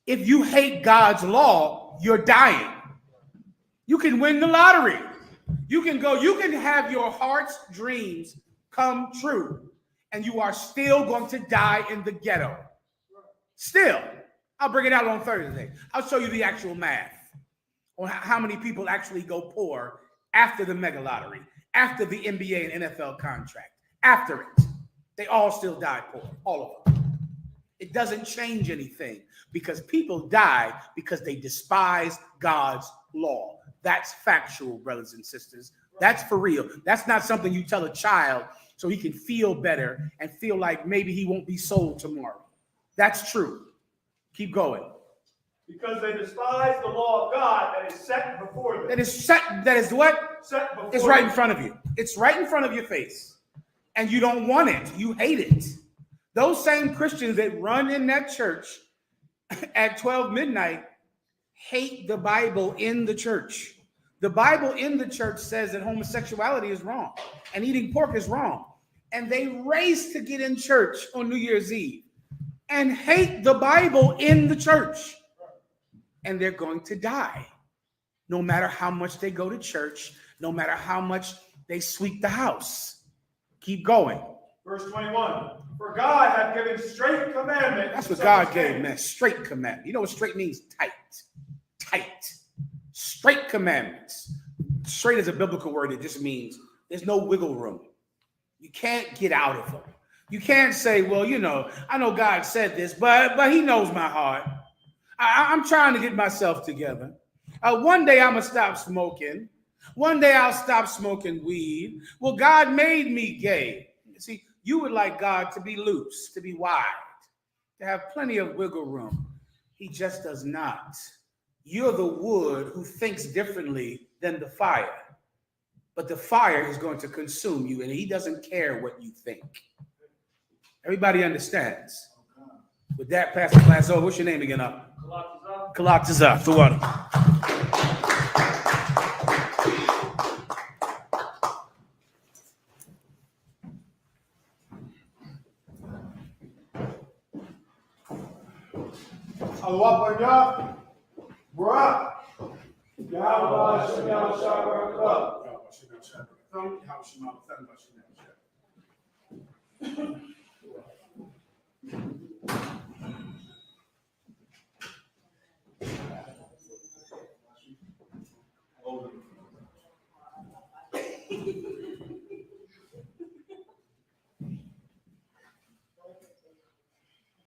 If you hate God's law, you're dying. You can win the lottery. You can have your heart's dreams come true, and you are still going to die in the ghetto. Still. I'll bring it out on Thursday. I'll show you the actual math on how many people actually go poor after the mega lottery, after the NBA and NFL contract. After it, they all still die poor, all of them. It doesn't change anything because people die because they despise God's law. That's factual, brothers and sisters. That's for real. That's not something you tell a child so he can feel better and feel like maybe he won't be sold tomorrow. That's true. Keep going. Because they despise the law of God that is set before them. That is what? Set before It's right in front of you. It's right in front of your face. And you don't want it. You hate it. Those same Christians that run in that church at 12 midnight hate the Bible in the church. The Bible in the church says that homosexuality is wrong and eating pork is wrong. And they race to get in church on New Year's Eve and hate the Bible in the church. And they're going to die. No matter how much they go to church, no matter how much they sweep the house. Keep going. Verse 21. For God hath given straight commandments. That's what God gave, man. Straight commandment. You know what straight means? Tight. Tight. Straight commandments. Straight is a biblical word. It just means there's no wiggle room. You can't get out of them. You can't say, well, I know God said this, but he knows my heart. I'm trying to get myself together. One day I'm going to stop smoking. One day I'll stop smoking weed. Well, God made me gay. See, you would like God to be loose, to be wide, to have plenty of wiggle room. He just does not. You're the wood who thinks differently than the fire. But the fire is going to consume you, and he doesn't care what you think. Everybody understands. With that, pass the class over. What's your name again up? Kalak the water. Allah, we're up. Yahweh, Shem, Shabbat, Club.